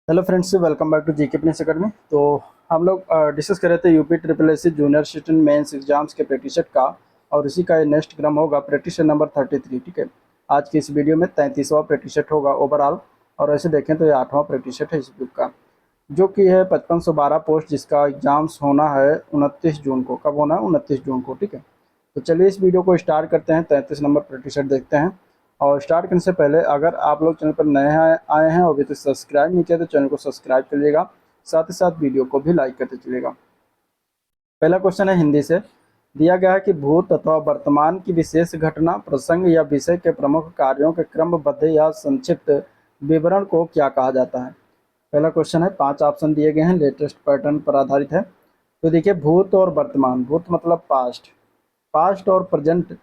Hello friends, welcome back to GK Prince Academy. तो हम लोग डिस्कस कर रहे थे UP triple S C junior assistant mains exams के प्रैक्टिस सेट का, और इसी का नेक्स्ट क्रम होगा प्रैक्टिस सेट नंबर 33। ठीक है, आज की इस वीडियो में 33वां प्रैक्टिस सेट होगा ओवरऑल, और ऐसे देखें तो ये 8वां प्रैक्टिस सेट है इस बुक का, जो कि है 5512 पोस्ट, जिसका एग्जाम्स होना है 29 जून को। कब होना है? 29 जून को। ठीक है, तो चलिए इस वीडियो को स्टार्ट करते हैं। 33 नंबर प्रैक्टिस सेट देखते हैं। और स्टार्ट करने से पहले अगर आप लोग चैनल पर नए आए हैं और अभी तक सब्सक्राइब नहीं किया तो चैनल को सब्सक्राइब करिएगा, साथ ही साथ वीडियो को भी लाइक करते चलिएगा। पहला क्वेश्चन है हिंदी से, दिया गया है कि भूत अथवा वर्तमान की विशेष घटना, प्रसंग या विषय के प्रमुख कार्यों के क्रमबद्ध या संक्षिप्त विवरण को क्या कहा जाता है। पहला क्वेश्चन है, 5 ऑप्शन दिए गए हैं, लेटेस्ट पैटर्न पर आधारित है। तो देखिए, भूत और वर्तमान, भूत मतलब पास्ट, पास्ट और प्रेजेंट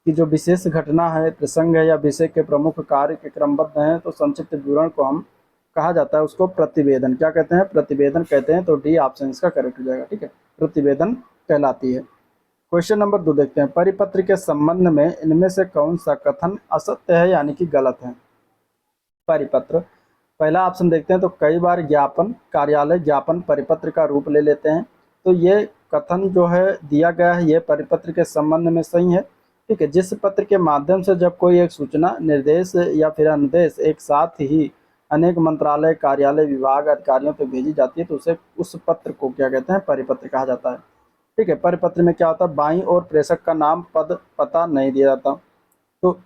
की जो विशेष घटना है, प्रसंग है या विषय के प्रमुख कार्य के क्रमबद्ध हैं, तो संक्षिप्त विवरण को हम कहा जाता है उसको प्रतिवेदन। क्या कहते हैं? प्रतिवेदन कहते हैं। तो डी ऑप्शन इसका करेक्ट हो जाएगा। ठीक है, प्रतिवेदन कहलाती है। क्वेश्चन नंबर 2 देखते हैं, परिपत्र के संबंध में इनमें से कौन सा कथन असत्य है यानी कि गलत है। परिपत्र, पहला ऑप्शन देखते हैं, तो कई बार ज्ञापन, कार्यालय ज्ञापन परिपत्र का रूप ले लेते हैं। तो ये कथन जो है दिया गया है, ये परिपत्र के संबंध में सही है। ठीक है, जिस पत्र के माध्यम से जब कोई एक सूचना, निर्देश या फिर अनुदेश एक साथ ही अनेक मंत्रालय, कार्यालय, विभाग, अधिकारियों तक भेजी जाती है, तो उसे उस पत्र को क्या कहते हैं? परिपत्र कहा जाता है। ठीक है, परिपत्र में क्या होता है? बाईं ओर प्रेषक का नाम, पद, पता नहीं दिया जाता। तो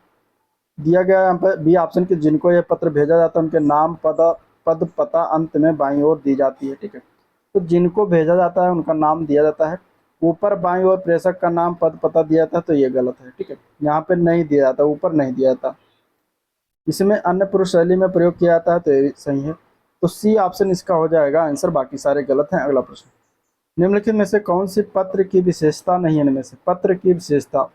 दिया गया यहाँ पर बी ऑप्शन के, जिनको ये पत्र भेजा जाता है उनके नाम, पद, पता अंत में बाईं ओर दी जाती है। ठीक है, तो जिनको भेजा जाता है उनका नाम दिया जाता है, ऊपर बाईं ओर प्रेषक का नाम, पद, पता दिया जाता है, तो ये गलत है। ठीक है, यहाँ पे नहीं दिया जाता, ऊपर नहीं दिया जाता। इसमें अन्य पुरुष शैली में प्रयोग किया जाता है, तो ये सही है। तो सी ऑप्शन इसका हो जाएगा आंसर, बाकी सारे गलत हैं। अगला प्रश्न, निम्नलिखित में से कौन सी पत्र की विशेषता नहीं है? इनमें से पत्र की विशेषता,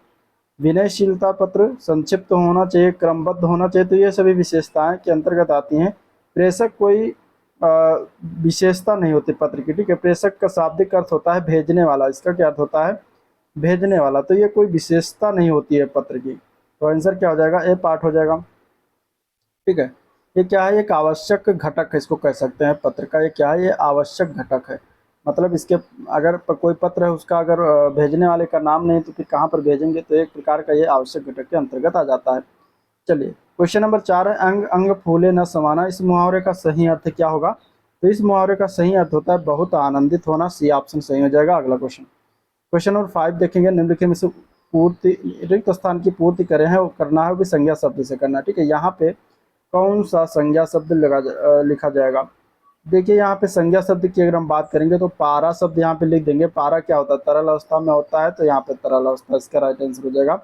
विनयशीलता पत्र, संक्षिप्त होना चाहिए, क्रमबद्ध होना चाहिए, तो ये सभी विशेषताएं के अंतर्गत आती हैं। प्रेषक कोई अ, विशेषता नहीं होती पत्र की। ठीक है, प्रेषक का शाब्दिक अर्थ होता है भेजने वाला। इसका क्या अर्थ होता है? भेजने वाला। तो ये कोई विशेषता नहीं होती है पत्र की। तो आंसर क्या हो जाएगा? ए पार्ट हो जाएगा। ठीक है, ये क्या है? एक आवश्यक घटक है, इसको कह सकते हैं पत्र का। ये क्या है? ये आवश्यक घटक है। मतलब इसके अगर कोई पत्र है, उसका अगर भेजने वाले का नाम नहीं तो फिर कहाँ पर भेजेंगे? तो एक प्रकार का ये आवश्यक घटक के अंतर्गत आ जाता है। चलिए, क्वेश्चन नंबर 4 है, अंग अंग फूले न समाना। इस मुहावरे का सही अर्थ क्या होगा? तो इस मुहावरे का सही अर्थ होता है बहुत आनंदित होना। सी ऑप्शन सही हो जाएगा। अगला क्वेश्चन, क्वेश्चन नंबर 5 देखेंगे, निम्नलिखित में से पूर्ति, रिक्त स्थान की पूर्ति करें है, वो करना है वो भी संज्ञा शब्द से करना है। ठीक है, यहाँ पे कौन सा संज्ञा शब्द लिखा जाएगा? देखिए, यहाँ पे संज्ञा शब्द की अगर हम बात करेंगे तो पारा शब्द यहाँ पे लिख देंगे। पारा क्या होता है? तरल अवस्था में होता है, तो यहाँ पे तरल अवस्था इसका राइट आंसर हो जाएगा।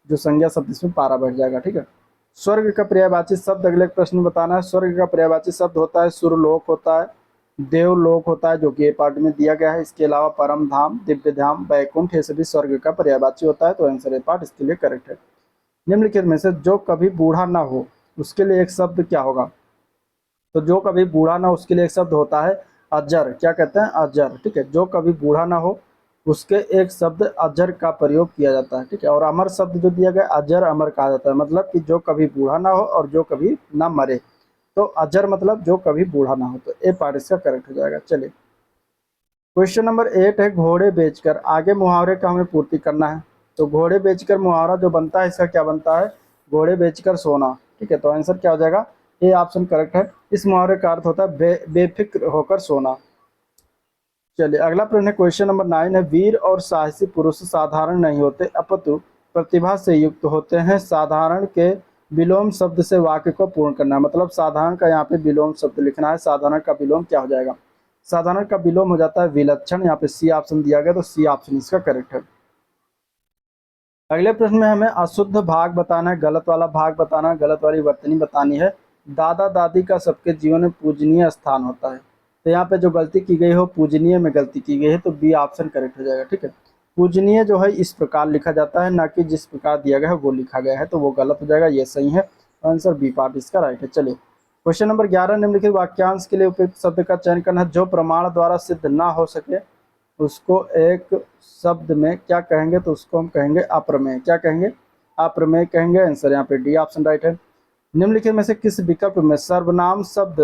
जो संज्ञा शब्द इसमें पारा बैठ जाएगा। ठीक है, स्वर्ग का पर्यायवाची शब्द, अगले प्रश्न में बताना है। स्वर्ग का पर्यायवाची शब्द होता है सुरलोक, होता है देवलोक, होता है, जो कि ए पार्ट में दिया गया है। इसके अलावा परम धाम, दिव्य धाम, बैकुंठ, ये सभी स्वर्ग का पर्यायवाची होता है। तो आंसर ए पार्ट इसके लिए करेक्ट है। निम्नलिखित में से जो कभी बूढ़ा ना हो, उसके लिए एक शब्द क्या होगा? तो जो कभी बूढ़ा ना हो, उसके लिए एक शब्द होता है अजर। क्या कहते हैं? अजर। ठीक है, जो कभी बूढ़ा ना हो उसके एक शब्द अजर का प्रयोग किया जाता है। ठीक है, और अमर शब्द जो दिया गया, अजर अमर कहा जाता है, मतलब कि जो कभी बूढ़ा ना हो और जो कभी ना मरे। तो अजर मतलब जो कभी बूढ़ा ना हो। तो ए पार्ट इसका करेक्ट हो जाएगा। चलिए, क्वेश्चन नंबर 8 है, घोड़े बेचकर। आगे मुहावरे का हमें पूर्ति करना है। तो घोड़े बेचकर मुहावरा जो बनता है, इसका क्या बनता है? घोड़े बेचकर सोना। ठीक है, तो आंसर क्या हो जाएगा? ए ऑप्शन करेक्ट है। इस मुहावरे का अर्थ होता है बेफिक्र होकर सोना। चलिए, अगला प्रश्न है, क्वेश्चन नंबर 9 है, वीर और साहसी पुरुष साधारण नहीं होते अपितु प्रतिभा से युक्त होते हैं। साधारण के विलोम शब्द से वाक्य को पूर्ण करना है। मतलब साधारण का यहाँ पे विलोम शब्द लिखना है। साधारण का विलोम क्या हो जाएगा? साधारण का विलोम हो जाता है विलक्षण। यहाँ पे सी ऑप्शन दिया गया, तो सी ऑप्शन इसका करेक्ट है। अगले प्रश्न में हमें अशुद्ध भाग बताना है, गलत वाला भाग बताना है, गलत वाली वर्तनी बतानी है। दादा दादी का सबके जीवन में पूजनीय स्थान होता है। तो यहाँ पे जो गलती की गई हो, पूजनीय में गलती की गई है, तो बी ऑप्शन करेक्ट हो जाएगा। ठीक है, पूजनीय जो है इस प्रकार लिखा जाता है, ना कि जिस प्रकार दिया गया है वो लिखा गया है, तो वो गलत हो जाएगा। ये सही है, आंसर बी पार्ट इसका राइट है। चलिए, क्वेश्चन नंबर 11, निम्नलिखित वाक्यांश के लिए उपयुक्त शब्द का चयन करना है। जो प्रमाण द्वारा सिद्ध ना हो सके उसको एक शब्द में क्या कहेंगे? तो उसको हम कहेंगे अप्रमेय। क्या कहेंगे? अप्रमेय कहेंगे। आंसर यहाँ पे डी ऑप्शन राइट है। निम्नलिखित में से किस विकल्प में सर्वनाम शब्द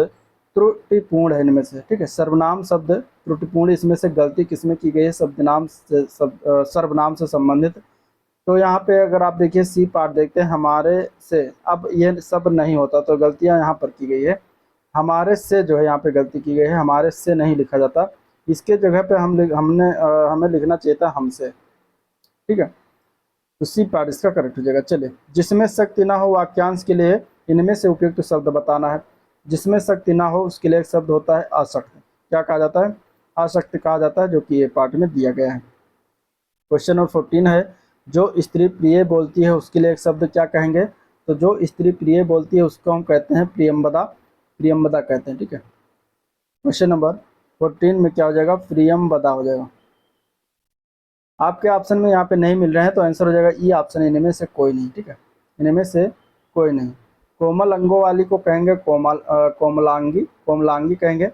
त्रुटिपूर्ण है इनमें से, ठीक है। सर्वनाम शब्द त्रुटिपूर्ण, इसमें से गलती किसमें की गई है, सर्वनाम से संबंधित। तो यहाँ पे अगर आप देखिए सी पार्ट देखते हैं, हमारे से, अब ये सब नहीं होता तो गलतियाँ यहाँ पर की गई है। हमारे से जो है यहाँ पे गलती की गई है, हमारे से नहीं लिखा जाता, इसके जगह पे हमें लिखना चाहिए था हमसे, ठीक है। तो सी पार्ट इसका करेक्ट हो जाएगा। चलिए, जिसमें शक्ति ना हो वाक्यांश के लिए इनमें से उपयुक्त शब्द बताना है। जिसमें शक्ति ना हो उसके लिए एक शब्द होता है अशक्त। क्या कहा जाता है, अशक्त कहा जाता है, जो कि ये पार्ट में दिया गया है। क्वेश्चन नंबर 14 है, जो स्त्री प्रिय बोलती है उसके लिए एक शब्द क्या कहेंगे। तो जो स्त्री प्रिय बोलती है उसको हम कहते हैं प्रियम्बदा, प्रियम्बदा कहते हैं, ठीक है। क्वेश्चन नंबर 14 में क्या हो जाएगा, प्रियम्बदा हो जाएगा। आपके ऑप्शन में यहाँ पे नहीं मिल रहे हैं तो आंसर हो जाएगा ई ऑप्शन, इनमें से कोई नहीं, ठीक है, इनमें से कोई नहीं। कोमल अंगों वाली को कहेंगे कोमलांगी, कोमलांगी कहेंगे।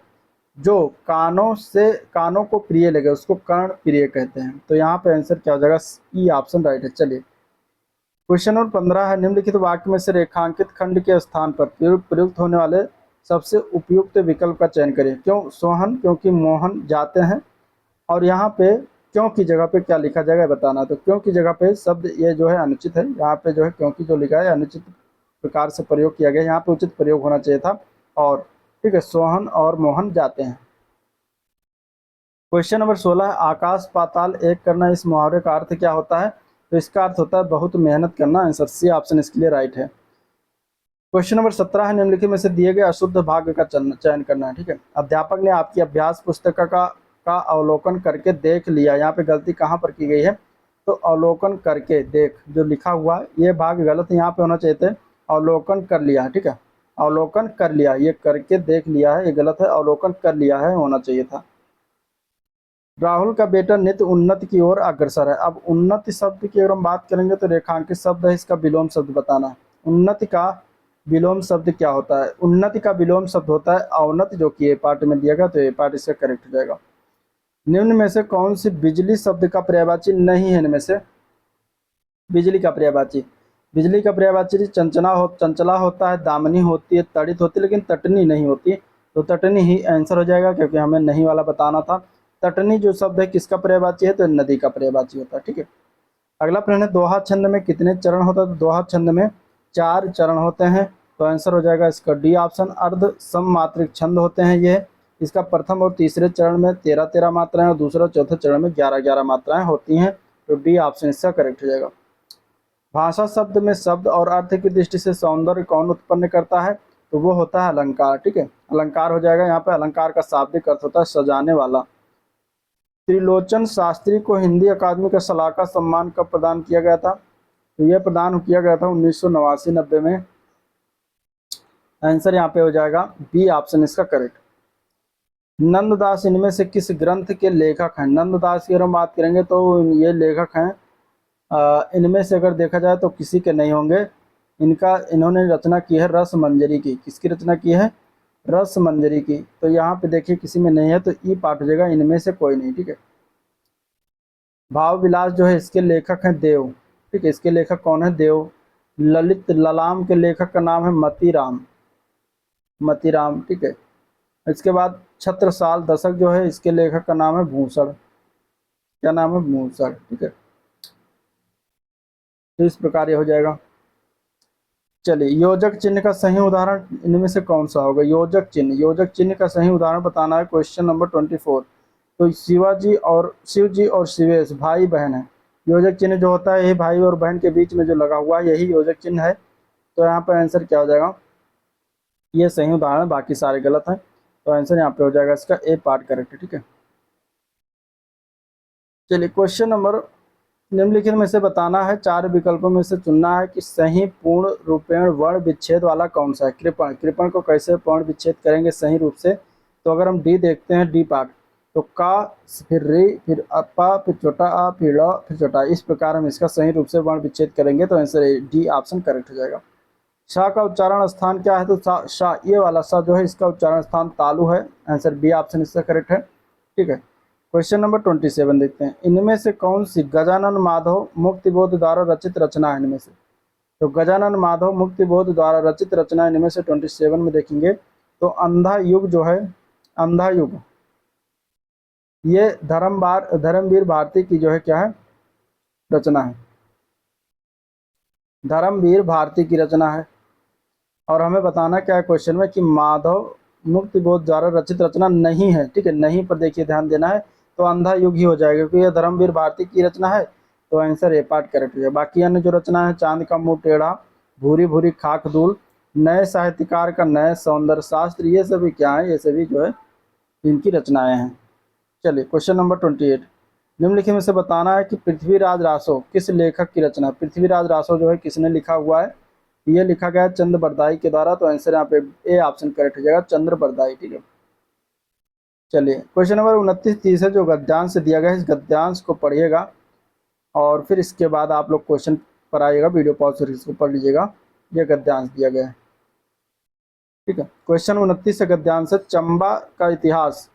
जो कानों को प्रिय लगे उसको कर्ण प्रिय कहते हैं। तो यहाँ पे आंसर क्या हो जाएगा, ई ऑप्शन राइट है। चलिए, क्वेश्चन नंबर 15 है, निम्नलिखित वाक्य में से रेखांकित खंड के स्थान पर प्रयुक्त होने वाले सबसे उपयुक्त विकल्प का चयन करें। क्यों सोहन, क्योंकि मोहन जाते हैं। और यहाँ पे क्यों की जगह पे क्या लिखा जाएगा बताना। तो क्यों की जगह पे शब्द ये जो है अनुचित है, यहाँ पे जो है क्योंकि जो लिखा है अनुचित प्रकार से प्रयोग किया गया, यहाँ पे उचित प्रयोग होना चाहिए था। और ठीक है, सोहन और मोहन जाते हैं। क्वेश्चन नंबर 16 है, आकाश पाताल एक करना, इस मुहावरे का अर्थ क्या होता है। तो इसका अर्थ होता है बहुत मेहनत करना। आंसर सी ऑप्शन इसके लिए राइट है। क्वेश्चन नंबर 17 है, निम्नलिखित में से दिए गए अशुद्ध भाग का चयन करना है, ठीक है। अध्यापक ने आपकी अभ्यास पुस्तिका का अवलोकन करके देख लिया। यहाँ पे गलती कहाँ पर की गई है, तो अवलोकन करके देख जो लिखा हुआ है ये भाग गलत है, यहाँ पे होना चाहिए थे अवलोकन कर लिया, ठीक है। अवलोकन कर लिया, ये करके देख लिया है, ये गलत है, अवलोकन कर लिया है होना चाहिए था। राहुल का बेटा नित्य उन्नति की ओर अग्रसर है। अब उन्नति शब्द की अगर हम बात करेंगे तो रेखांकित शब्द है, इसका विलोम शब्द बताना है। उन्नति का विलोम शब्द क्या होता है, उन्नति का विलोम शब्द होता है अवनति, जो कि ए पार्ट में दिया गया, तो ए पार्ट इसका करेक्ट हो जाएगा। निम्न में से कौन सी बिजली शब्द का पर्यायवाची नहीं है, इनमें से बिजली का पर्यायवाची, बिजली का पर्यायवाची चंचला होता है, दामनी होती है, तड़ित होती है, लेकिन तटनी नहीं होती। तो तटनी ही आंसर हो जाएगा, क्योंकि हमें नहीं वाला बताना था। तटनी जो शब्द है किसका पर्यायवाची है, तो नदी का पर्यायवाची होता है, ठीक है। अगला प्रश्न है, दोहा छंद में कितने चरण होता है। तो दोहा छंद में 4 चरण होते हैं। तो आंसर हो जाएगा इसका डी ऑप्शन। अर्ध सममात्रिक छंद होते हैं ये। इसका प्रथम और तीसरे चरण में 13-13 मात्राएं और दूसरा चौथे चरण में 11-11 मात्राएं होती हैं। तो डी ऑप्शन इसका करेक्ट हो जाएगा। भाषा शब्द में शब्द और अर्थ की दृष्टि से सौंदर्य कौन उत्पन्न करता है, तो वो होता है अलंकार, ठीक है। अलंकार हो जाएगा। यहाँ पे अलंकार का शाब्दिक अर्थ होता है सजाने वाला। त्रिलोचन शास्त्री को हिंदी अकादमी का सलाहकार सम्मान कब प्रदान किया गया था। तो यह प्रदान किया गया था 1989-90 में। आंसर यहाँ पे हो जाएगा बी ऑप्शन इसका करेक्ट। नंददास इनमें से किस ग्रंथ के लेखक हैं। नंददास की अगर हम बात करेंगे तो ये लेखक हैं, इनमें से अगर देखा जाए तो किसी के नहीं होंगे। इन्होंने रचना की है रस मंजरी की। किसकी रचना की है, रस मंजरी की। तो यहाँ पे देखिए किसी में नहीं है, तो ई पार्ट हो जाएगा, इनमें से कोई नहीं, ठीक है। भाव विलास जो है इसके लेखक हैं देव, ठीक है। इसके लेखक कौन है, देव। ललित ललाम के लेखक का नाम है मतीराम, मतीराम, ठीक है। इसके बाद छत्रसाल दशक जो है इसके लेखक का नाम है भूषण। क्या नाम है, भूषण, ठीक है। तो इस प्रकार ये हो जाएगा। चलिए, योजक चिन्ह का सही उदाहरण इनमें से कौन सा होगा। योजक चिन्ह का सही उदाहरण बताना है। Question number 24। तो शिव जी और शिवेश भाई बहन है। योजक चिन्ह जो होता है ये भाई और बहन के बीच में जो लगा हुआ है यही योजक चिन्ह है। तो यहाँ पर आंसर क्या हो जाएगा, ये सही उदाहरण, बाकी सारे गलत हैं। तो आंसर यहाँ पे हो जाएगा इसका ए पार्ट करेक्ट है, ठीक है। चलिए, क्वेश्चन नंबर, निम्नलिखित में से बताना है, 4 विकल्पों में से चुनना है कि सही पूर्ण रूपेण वर्ण विच्छेद वाला कौन सा है। कृपण को कैसे वर्ण विच्छेद करेंगे सही रूप से। तो अगर हम डी देखते हैं, डी पार्ट, तो का, फिर रे, फिर अपा, फिर छोटा आ, फिर ल, फिर छोटा, इस प्रकार हम इसका सही रूप से वर्ण विच्छेद करेंगे। तो आंसर डी ऑप्शन करेक्ट हो जाएगा। शाह का उच्चारण स्थान क्या है। तो शाह, ये वाला शाह जो है इसका उच्चारण स्थान तालु है। आंसर बी ऑप्शन इसका करेक्ट है, ठीक है। क्वेश्चन नंबर 27 देखते हैं, इनमें से कौन सी गजानन माधव मुक्तिबोध द्वारा रचित रचना है। इनमें से तो गजानन माधव मुक्तिबोध द्वारा रचित रचना इनमें से 27 में देखेंगे तो अंधा युग जो है, अंधा युग, ये धर्मवीर भारती की जो है क्या है, रचना है। धर्मवीर भारती की रचना है। और हमें बताना क्या है क्वेश्चन में कि माधव मुक्ति बोध द्वारा रचित रचना नहीं है। ठीक है, नहीं पर देखिए ध्यान देना है, तो अंधा युग ही हो जाएगा क्योंकि यह धर्मवीर भारती की रचना है, तो आंसर ए पार्ट करेक्ट हो जाएगा। बाकी अन्य जो रचना है, चांद का मुंह टेढ़ा, भूरी भूरी खाक धूल, नए साहित्यकार का नए सौंदर्य शास्त्र, ये सभी क्या है, ये सभी जो है इनकी रचनाएं हैं। चलिए क्वेश्चन नंबर 28, निम्नलिखित में से बताना है कि पृथ्वीराज रासो किस लेखक की रचना है। पृथ्वीराज रासो जो है किसने लिखा हुआ है, ये लिखा गया है चंद्र बरदाई के द्वारा, तो आंसर यहाँ पे ए ऑप्शन करेक्ट हो जाएगा, चंद्र बरदाई। ठीक है, चलिए क्वेश्चन नंबर 29-30 है जो गद्यांश दिया गया है, इस गद्यांश को पढ़िएगा और फिर इसके बाद आप लोग क्वेश्चन पर आइएगा, वीडियो पॉज कर इसको पढ़ लीजिएगा, ये गद्यांश दिया गया है। ठीक है, क्वेश्चन 29 से गद्यांश है, चंबा का इतिहास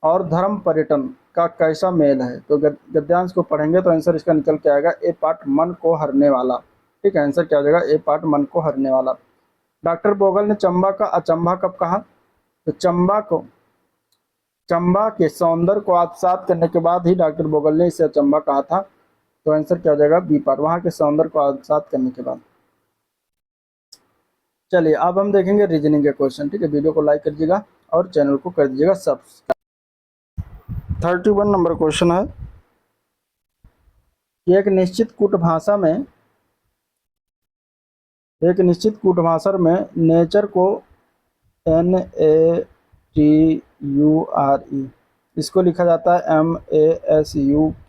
और धर्म पर्यटन का कैसा मेल है। तो गद्यांश को पढ़ेंगे तो आंसर इसका निकल के आएगा ए पार्ट, मन को हरने वाला। ठीक है, आंसर क्या हो जाएगा, ए पार्ट, मन को हरने वाला। डॉक्टर बोगल ने चंबा का अचंभा कब कहा, तो चंबा के सौंदर्य को आत्मसात करने के बाद ही डॉक्टर बोगल ने इसे अचंभा कहा था, तो आंसर क्या हो जाएगा, बी पार्ट, वहां के सौंदर्य को आत्मसात करने के बाद। चलिए अब हम देखेंगे रीजनिंग के क्वेश्चन। ठीक है, वीडियो को लाइक कर दीजिएगा और चैनल को कर दीजिएगा सब्सक्राइब। 31 नंबर क्वेश्चन है कि एक निश्चित कूटभाषा में नेचर को NATURE, इसको लिखा जाता है MASUQUE,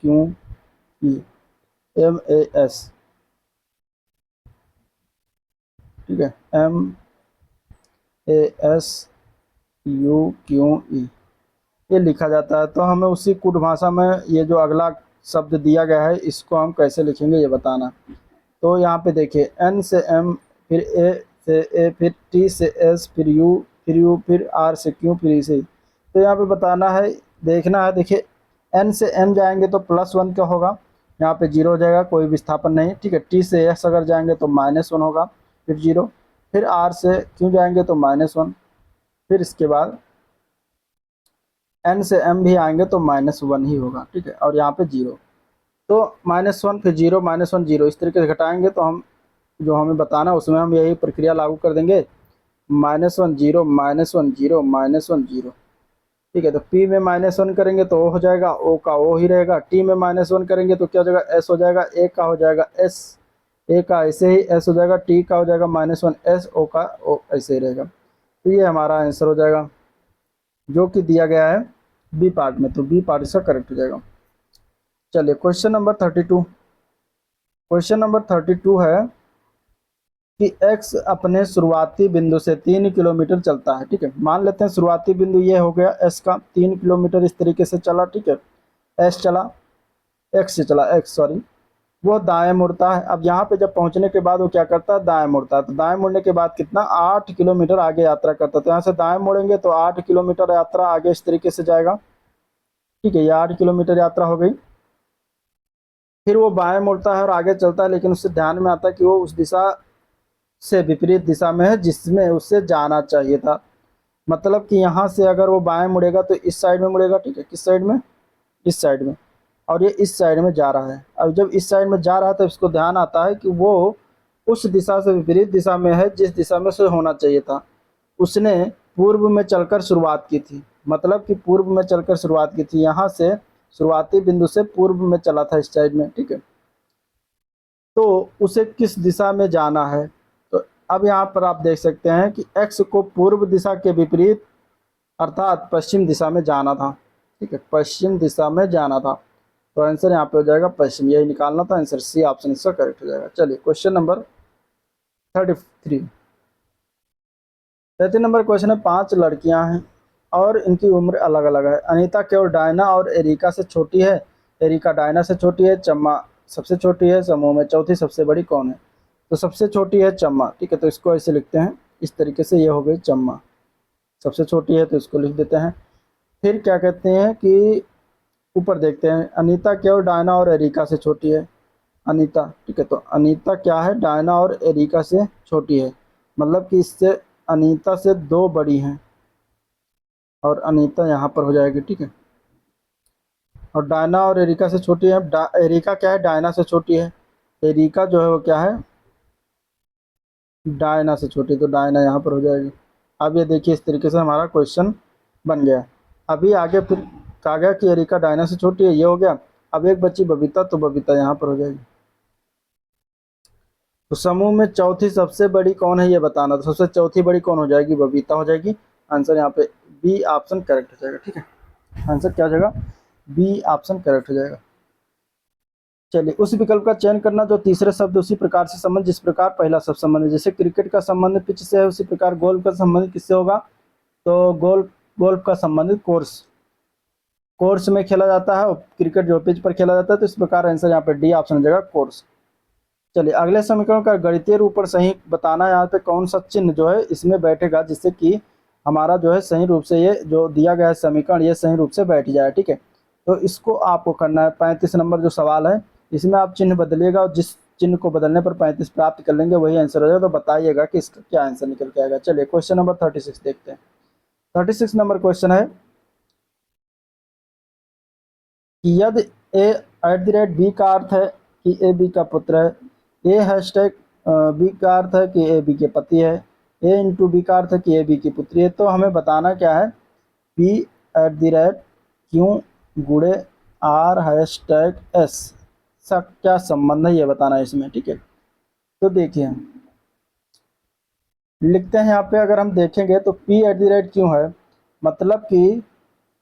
MAS। ठीक है, MASUQUE ये लिखा जाता है। तो हमें उसी कूट भाषा में ये जो अगला शब्द दिया गया है इसको हम कैसे लिखेंगे ये बताना। तो यहाँ पे देखिए, N से M, फिर A से A, फिर T से S, फिर U, फिर R से Q, फिर E से E। तो यहाँ पे बताना है, देखना है। देखिए N से M जाएंगे तो +1 क्या होगा, यहाँ पे 0 हो जाएगा, कोई विस्थापन नहीं। ठीक है, T से S अगर जाएंगे तो -1 होगा, फिर 0, फिर R से Q जाएंगे तो -1, फिर इसके बाद N से M भी आएंगे तो -1 ही होगा। ठीक है, और यहाँ पे 0, तो -1 फिर 0, -1 0, इस तरीके से घटाएंगे तो हम जो हमें बताना उसमें हम यही प्रक्रिया लागू कर देंगे, -1 0, -1 0, -1 0। ठीक है, तो P में -1 करेंगे तो O हो जाएगा, O का O ही रहेगा। T में -1 करेंगे तो क्या हो जाएगा, S हो जाएगा, A का हो जाएगा S, A का ऐसे ही S हो जाएगा, T का हो जाएगा -1 S, O का O ऐसे ही रहेगा। तो ये हमारा आंसर हो जाएगा जो कि दिया गया है बी पार्ट में, तो बी पार्ट इसका करेक्ट हो जाएगा। चलिए क्वेश्चन नंबर 32, क्वेश्चन नंबर 32 है कि x अपने शुरुआती बिंदु से 3 किलोमीटर चलता है। ठीक है, मान लेते हैं शुरुआती बिंदु ये हो गया s का, 3 किलोमीटर इस तरीके से चला। ठीक है, x चला, वो दाएं मुड़ता है। अब यहाँ पे जब पहुँचने के बाद वो क्या करता है, दाएं मुड़ता है। तो दाएं मुड़ने के बाद कितना, 8 किलोमीटर आगे यात्रा करता है। तो यहाँ से दाएं मुड़ेंगे तो 8 किलोमीटर यात्रा आगे इस तरीके से जाएगा। ठीक है, ये 8 किलोमीटर यात्रा हो गई। फिर वो बाएं मुड़ता है और आगे चलता है, लेकिन उससे ध्यान में आता है कि वो उस दिशा से विपरीत दिशा में है जिसमें उसे जाना चाहिए था। मतलब कि यहाँ से अगर वो बाएं मुड़ेगा तो इस साइड में मुड़ेगा। ठीक है, किस साइड में, इस साइड में, और ये इस साइड में जा रहा है। अब जब इस साइड में जा रहा है तो इसको ध्यान आता है कि वो उस दिशा से विपरीत दिशा में है जिस दिशा में उसे होना चाहिए था। उसने पूर्व में चलकर शुरुआत की थी, मतलब कि पूर्व में चलकर शुरुआत की थी, यहाँ से शुरुआती बिंदु से पूर्व में चला था इस साइड में। ठीक है, तो उसे किस दिशा में जाना है। तो अब यहाँ पर आप देख सकते हैं कि x को पूर्व दिशा के विपरीत अर्थात पश्चिम दिशा में जाना था। ठीक है, पश्चिम दिशा में जाना था, तो आंसर यहाँ पे हो जाएगा पश्चिम, यही निकालना था। आंसर सी ऑप्शन इसका करेक्ट हो जाएगा। चलिए क्वेश्चन नंबर 33 नंबर क्वेश्चन है, 5 लड़कियां हैं और इनकी उम्र अलग अलग है। अनीता केवल डायना और एरिका से छोटी है, एरिका डायना से छोटी है, चम्मा सबसे छोटी है। समूह में चौथी सबसे बड़ी कौन है, तो सबसे छोटी है चम्मा। ठीक है, तो इसको ऐसे लिखते हैं इस तरीके से, ये हो गई चम्मा, सबसे छोटी है तो इसको लिख देते हैं। फिर क्या कहते हैं कि ऊपर देखते हैं, अनीता केवल डायना और एरिका से छोटी है, अनीता। ठीक है, तो अनीता क्या है, डायना और एरिका से छोटी है, मतलब कि इससे अनीता से 2 बड़ी हैं। और अनीता यहाँ पर हो जाएगी, ठीक है। और डायना और एरिका से छोटी है। एरिका क्या है, डायना से छोटी है। एरिका जो है वो क्या है, डायना से छोटी, तो डायना यहाँ पर हो जाएगी। अब ये देखिए इस तरीके से हमारा क्वेश्चन बन गया। अभी आगे फिर कहा गया कि एरिका डायना से छोटी है, ये हो गया। अब एक बच्ची बबीता, तो बबीता यहाँ पर हो जाएगी। तो समूह में चौथी सबसे बड़ी कौन है ये बताना, तो सबसे चौथी बड़ी कौन हो जाएगी, बबीता हो जाएगी। आंसर यहाँ पे बी ऑप्शन करेक्ट हो जाएगा, ठीक है। आंसर क्या हो जाएगा, बी ऑप्शन करेक्ट हो जाएगा। चलिए, उस विकल्प का चयन करना जो तीसरे शब्द उसी प्रकार से संबंध जिस प्रकार पहला शब्द संबंध है। जैसे क्रिकेट का संबंध पिच से है, उसी प्रकार गोल्फ का संबंध किससे होगा, तो गोल्फ का संबंध कोर्स में खेला जाता है, और क्रिकेट जो पिच पर खेला जाता है, तो इस प्रकार आंसर यहाँ पे डी ऑप्शन हो जाएगा, कोर्स। चलिए, अगले समीकरण का गणितीय रूप और सही बताना है। यहाँ पे कौन सा चिन्ह जो है इसमें बैठेगा जिससे कि हमारा जो है सही रूप से ये जो दिया गया है समीकरण ये सही रूप से बैठ जाए, ठीक है। तो इसको आपको करना है। 35 नंबर जो सवाल है इसमें आप चिन्ह बदलिएगा, और जिस चिन्ह को बदलने पर 35 प्राप्त कर लेंगे वही आंसर हो जाएगा। तो बताइएगा कि इसका क्या आंसर निकल के आएगा। चलिए, क्वेश्चन नंबर 36 देखते हैं। 36 नंबर क्वेश्चन है कि यदि ए एट द रेट बी का अर्थ है कि ए बी का पुत्र है, ए हैशटैग बी का अर्थ है कि ए बी के पति है, ए इंटू बी का अर्थ है कि ए बी की पुत्री है, तो हमें बताना क्या है, पी एट द रेट क्यों गुणे आर हैशटैग एस सा क्या संबंध है ये बताना है इसमें, ठीक है। तो देखिए लिखते हैं यहाँ पे, अगर हम देखेंगे तो पी एट द रेट क्यों है, मतलब कि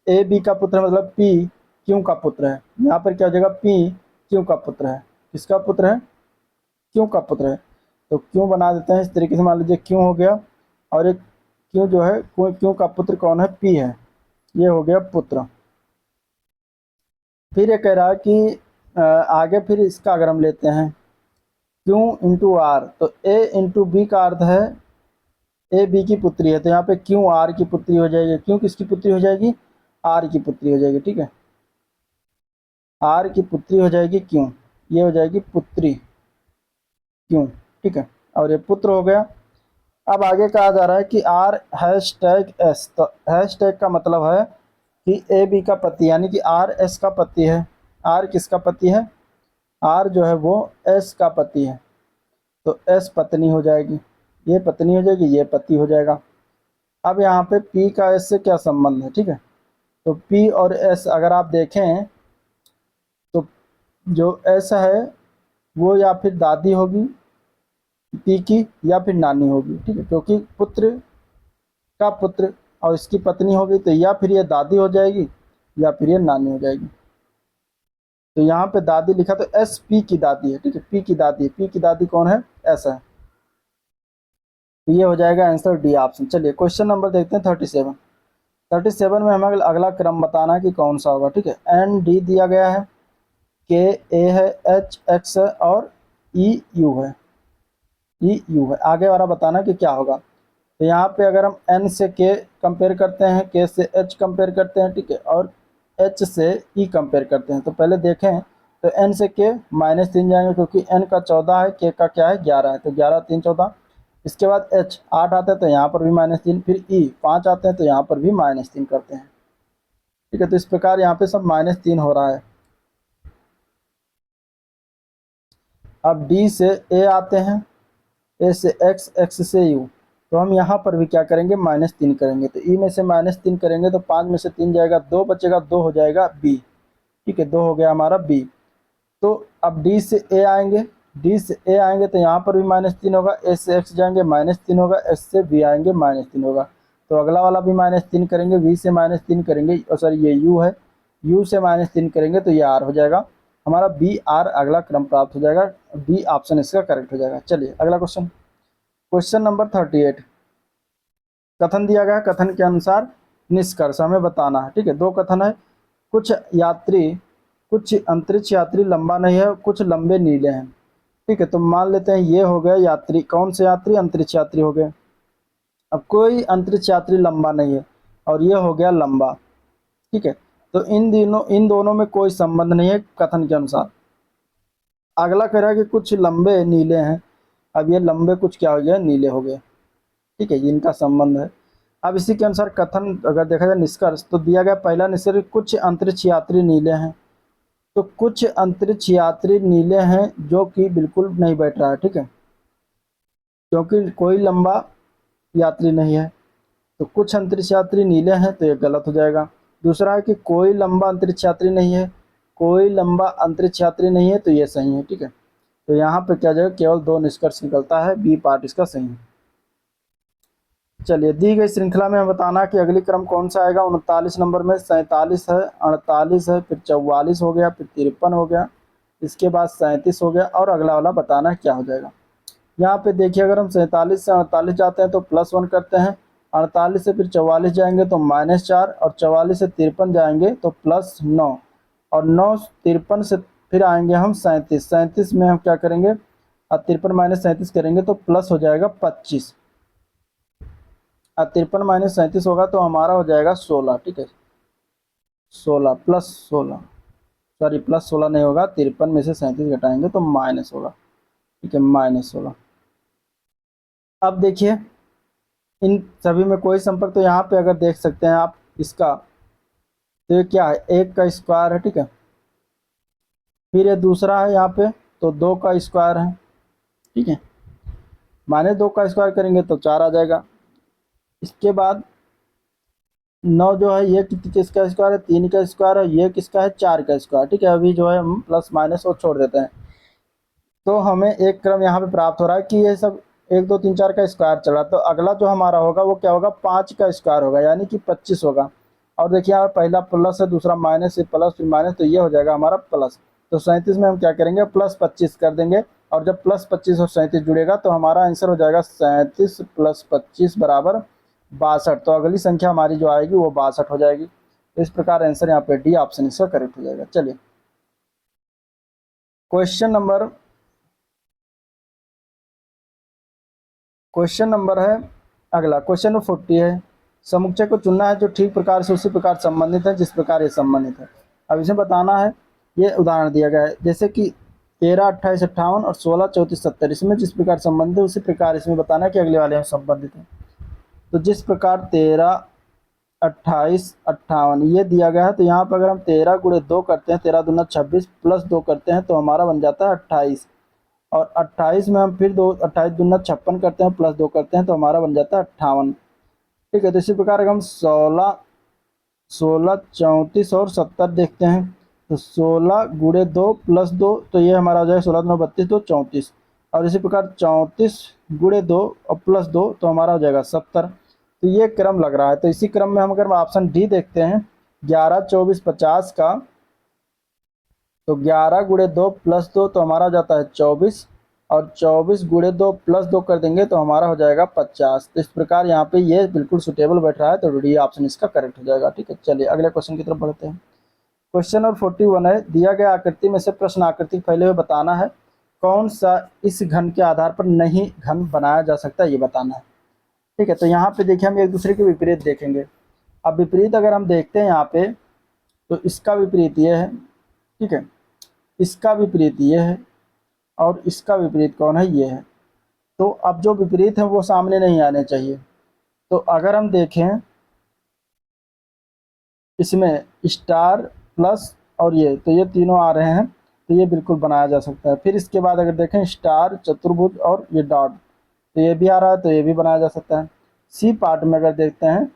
ए बी का पुत्र है, मतलब पी क्यों का पुत्र है। यहाँ पर क्या हो जाएगा, पी क्यों का पुत्र है, किसका पुत्र है, क्यों का पुत्र है। तो क्यों बना देते हैं इस तरीके से, मान लीजिए क्यों हो गया, और एक क्यों जो है क्यों का पुत्र कौन है, पी है, ये हो गया पुत्र। फिर ये कह रहा है कि आगे फिर इसका अगर हम लेते हैं क्यों इंटू आर, तो ए इंटू बी का अर्थ है ए बी की पुत्री है, तो यहाँ पे क्यों आर की पुत्री हो जाएगी। क्यों किसकी पुत्री हो जाएगी, आर की पुत्री हो जाएगी, ठीक है। आर की पुत्री हो जाएगी क्यों, ये हो जाएगी पुत्री क्यों, ठीक है। और ये पुत्र हो गया। अब आगे कहा जा रहा है कि आर हैश टैग एस, तो हैश टैग का मतलब है कि ए बी का पति, यानी कि आर एस का पति है। आर किसका पति है, आर जो है वो एस का पति है, तो एस पत्नी हो जाएगी, ये पत्नी हो जाएगी, ये पति हो जाएगा। अब यहाँ पे पी का एस से क्या संबंध है, ठीक है। तो पी और एस अगर आप देखें तो जो एस है वो या फिर दादी होगी पी की, या फिर नानी होगी, ठीक है, क्योंकि पुत्र का पुत्र और इसकी पत्नी होगी, तो या फिर ये दादी हो जाएगी या फिर ये नानी हो जाएगी। तो यहाँ पे दादी लिखा तो एस पी की दादी है, ठीक है, पी की दादी है। पी की दादी कौन है, ऐसा है। तो ये हो जाएगा आंसर डी ऑप्शन। चलिए, क्वेश्चन नंबर देखते हैं 37। 37 में हमें अगला क्रम बताना है कि कौन सा होगा, ठीक है। एन डी दिया गया है, के ए है, एच एक्स है, और ई यू है, ई यू है। आगे वाला बताना कि क्या होगा। तो यहाँ पे अगर हम एन से के कंपेयर करते हैं, के से एच कंपेयर करते हैं, ठीक है, और एच से ई कंपेयर करते हैं। तो पहले देखें तो एन से के -3 जाएंगे, क्योंकि एन का 14 है, के का क्या है 11 है, तो 11 3 14। इसके बाद एच 8 आता है तो यहाँ पर भी -3, फिर ई 5 आते हैं तो यहाँ पर भी -3 करते हैं, ठीक है। तो इस प्रकार यहाँ पे सब -3 हो रहा है। अब डी से ए आते हैं, ए से एक्स, एक्स से यू, तो हम यहाँ पर भी क्या करेंगे, -3 करेंगे। तो ई में से -3 करेंगे तो 5 में से 3 जाएगा, 2 बचेगा, 2 हो जाएगा बी, ठीक है, 2 हो गया हमारा बी। तो अब डी से ए आएंगे, डी से ए आएंगे तो यहाँ पर भी -3 होगा, ए से एक्स जाएंगे -3 होगा, एस से बी आएंगे -3 होगा। तो अगला वाला भी -3 करेंगे, वी से -3 करेंगे, और सॉरी ये यू है, यू से -3 करेंगे तो ये आर हो जाएगा हमारा, बी आर अगला क्रम प्राप्त हो जाएगा। बी ऑप्शन इसका करेक्ट हो जाएगा। चलिए, अगला क्वेश्चन, क्वेश्चन नंबर 38। कथन दिया गया है, कथन के अनुसार निष्कर्ष हमें बताना है, ठीक है। 2 कथन है, कुछ अंतरिक्ष यात्री लंबा नहीं है, कुछ लंबे नीले हैं, ठीक है। तो मान लेते हैं ये हो गया यात्री, कौन से यात्री, अंतरिक्ष यात्री हो गए। अब कोई अंतरिक्ष यात्री लंबा नहीं है और ये हो गया लंबा, ठीक है। तो इन दोनों में कोई संबंध नहीं है कथन के अनुसार। अगला कह रहा है कि कुछ लंबे नीले हैं, अब ये लंबे कुछ क्या हो गया, नीले हो गए, ठीक है, इनका संबंध है। अब इसी के अनुसार कथन अगर देखा जाए निष्कर्ष, तो दिया गया पहला निष्कर्ष, कुछ अंतरिक्ष यात्री नीले हैं। तो कुछ अंतरिक्ष यात्री नीले हैं जो कि बिल्कुल नहीं बैठ रहा है, ठीक है, क्योंकि कोई लंबा यात्री नहीं है। तो कुछ अंतरिक्ष यात्री नीले हैं, तो ये गलत हो जाएगा। दूसरा है कि कोई लंबा अंतरिक्ष यात्री नहीं है, कोई लंबा अंतरिक्ष यात्री नहीं है, तो ये सही है, ठीक है। तो यहाँ पे क्या जाएगा, केवल 2 निष्कर्ष निकलता है, बी पार्ट इसका सही है। चलिए, दी गई श्रृंखला में बताना कि अगली क्रम कौन सा आएगा। 39 नंबर में 47 है, 48 है, फिर 44 हो गया, फिर 53 हो गया, इसके बाद 37 हो गया, और अगला वाला बताना क्या हो जाएगा। यहाँ पे देखिए, अगर हम 47 से 48 जाते हैं तो +1 करते हैं, 48 से फिर 44 जाएंगे तो -4, और 44 से 53 जाएंगे तो +9, और 9 53 से फिर आएंगे हम 37, 37 में हम क्या करेंगे, अब 53 - 37 करेंगे तो प्लस हो जाएगा 25, अब 53 - 37 होगा तो हमारा हो जाएगा 16, ठीक है, 16 +16, सॉरी +16 नहीं होगा, 53 में से 37 घटाएंगे तो माइनस होगा, ठीक है, -16। अब देखिए, इन सभी में कोई संपर्क, तो यहाँ पे अगर देख सकते हैं आप इसका, तो ये क्या है, 1 का स्क्वायर है, ठीक है, फिर ये दूसरा है यहाँ पे, तो 2 का स्क्वायर है, ठीक है, -2 का स्क्वायर करेंगे तो 4 आ जाएगा। इसके बाद 9 जो है ये किसका स्क्वायर है, 3 का स्क्वायर है, ये किसका है, 4 का स्क्वायर, ठीक है। अभी जो है हम प्लस माइनस वो छोड़ देते हैं, तो हमें एक क्रम यहाँ पे प्राप्त हो रहा है कि ये सब 1 2 3 4 का स्क्वायर चला। तो अगला जो हमारा होगा वो क्या होगा, 5 का स्क्वायर होगा, यानी कि 25 होगा। और देखिए यहाँ पहला प्लस है, दूसरा माइनस, फिर प्लस, फिर माइनस, तो ये हो जाएगा हमारा प्लस। तो 37 में हम क्या करेंगे, +25 कर देंगे, और जब +25 और 37 जुड़ेगा तो हमारा आंसर हो जाएगा 37 + 25 = 62। तो अगली संख्या हमारी जो आएगी वो 62 हो जाएगी। तो इस प्रकार आंसर यहाँ पे डी ऑप्शन इसका करेक्ट हो जाएगा। चलिए, क्वेश्चन नंबर है अगला, क्वेश्चन नंबर 40 है। समुच्चय को चुनना है जो ठीक प्रकार से उसी प्रकार संबंधित है जिस प्रकार ये संबंधित है। अब इसे बताना है, ये उदाहरण दिया गया है, जैसे कि 13 28 58 और 16 34 70, इसमें जिस प्रकार संबंधित है उसी प्रकार इसमें बताना है कि अगले वाले में संबंधित है। तो जिस प्रकार 13 28 58 ये दिया गया है, तो यहाँ पर अगर हम 13 × 2 करते हैं, 13 दूना 26 + 2 करते हैं तो हमारा बन जाता है 28, और 28 में हम फिर 2 28 दूना 56 करते हैं, +2 करते हैं तो हमारा बन जाता है 58, ठीक है। तो इसी प्रकार अगर हम 16 16 34 और 70 देखते हैं, तो 16 × 2 + 2, तो ये हमारा हो जाएगा 16 × 32 तो 34, और इसी प्रकार 34 × 2 और +2 तो हमारा हो जाएगा 70। तो ये क्रम लग रहा है। तो इसी क्रम में हम अगर ऑप्शन डी देखते हैं, 11 24 50 का, तो 11 × 2 + 2 तो हमारा हो जाता है 24, और 24 × 2 + 2 कर देंगे तो हमारा हो जाएगा 50। तो इस प्रकार यहाँ पे ये बिल्कुल सुटेबल बैठ रहा है, तो डी ऑप्शन इसका करेक्ट हो जाएगा, ठीक है। चलिए अगले क्वेश्चन की तरफ बढ़ते हैं। क्वेश्चन नंबर 41 है, दिया गया आकृति में से प्रश्न आकृति फैले हुए बताना है, कौन सा इस घन के आधार पर नहीं घन बनाया जा सकता, ये बताना है, ठीक है। तो यहाँ पे देखिए, हम एक दूसरे के विपरीत देखेंगे। अब विपरीत अगर हम देखते हैं यहाँ पे, तो इसका विपरीत ये है, ठीक है, इसका विपरीत ये है, और इसका विपरीत कौन है, ये है। तो अब जो विपरीत है वो सामने नहीं आने चाहिए। तो अगर हम देखें इसमें स्टार प्लस और ये, तो ये तीनों आ रहे हैं, तो ये बिल्कुल बनाया जा सकता है। फिर इसके बाद अगर देखें स्टार, चतुर्भुज और ये डॉट, तो ये भी आ रहा है, तो ये भी बनाया जा सकता है। सी पार्ट में अगर देखते हैं,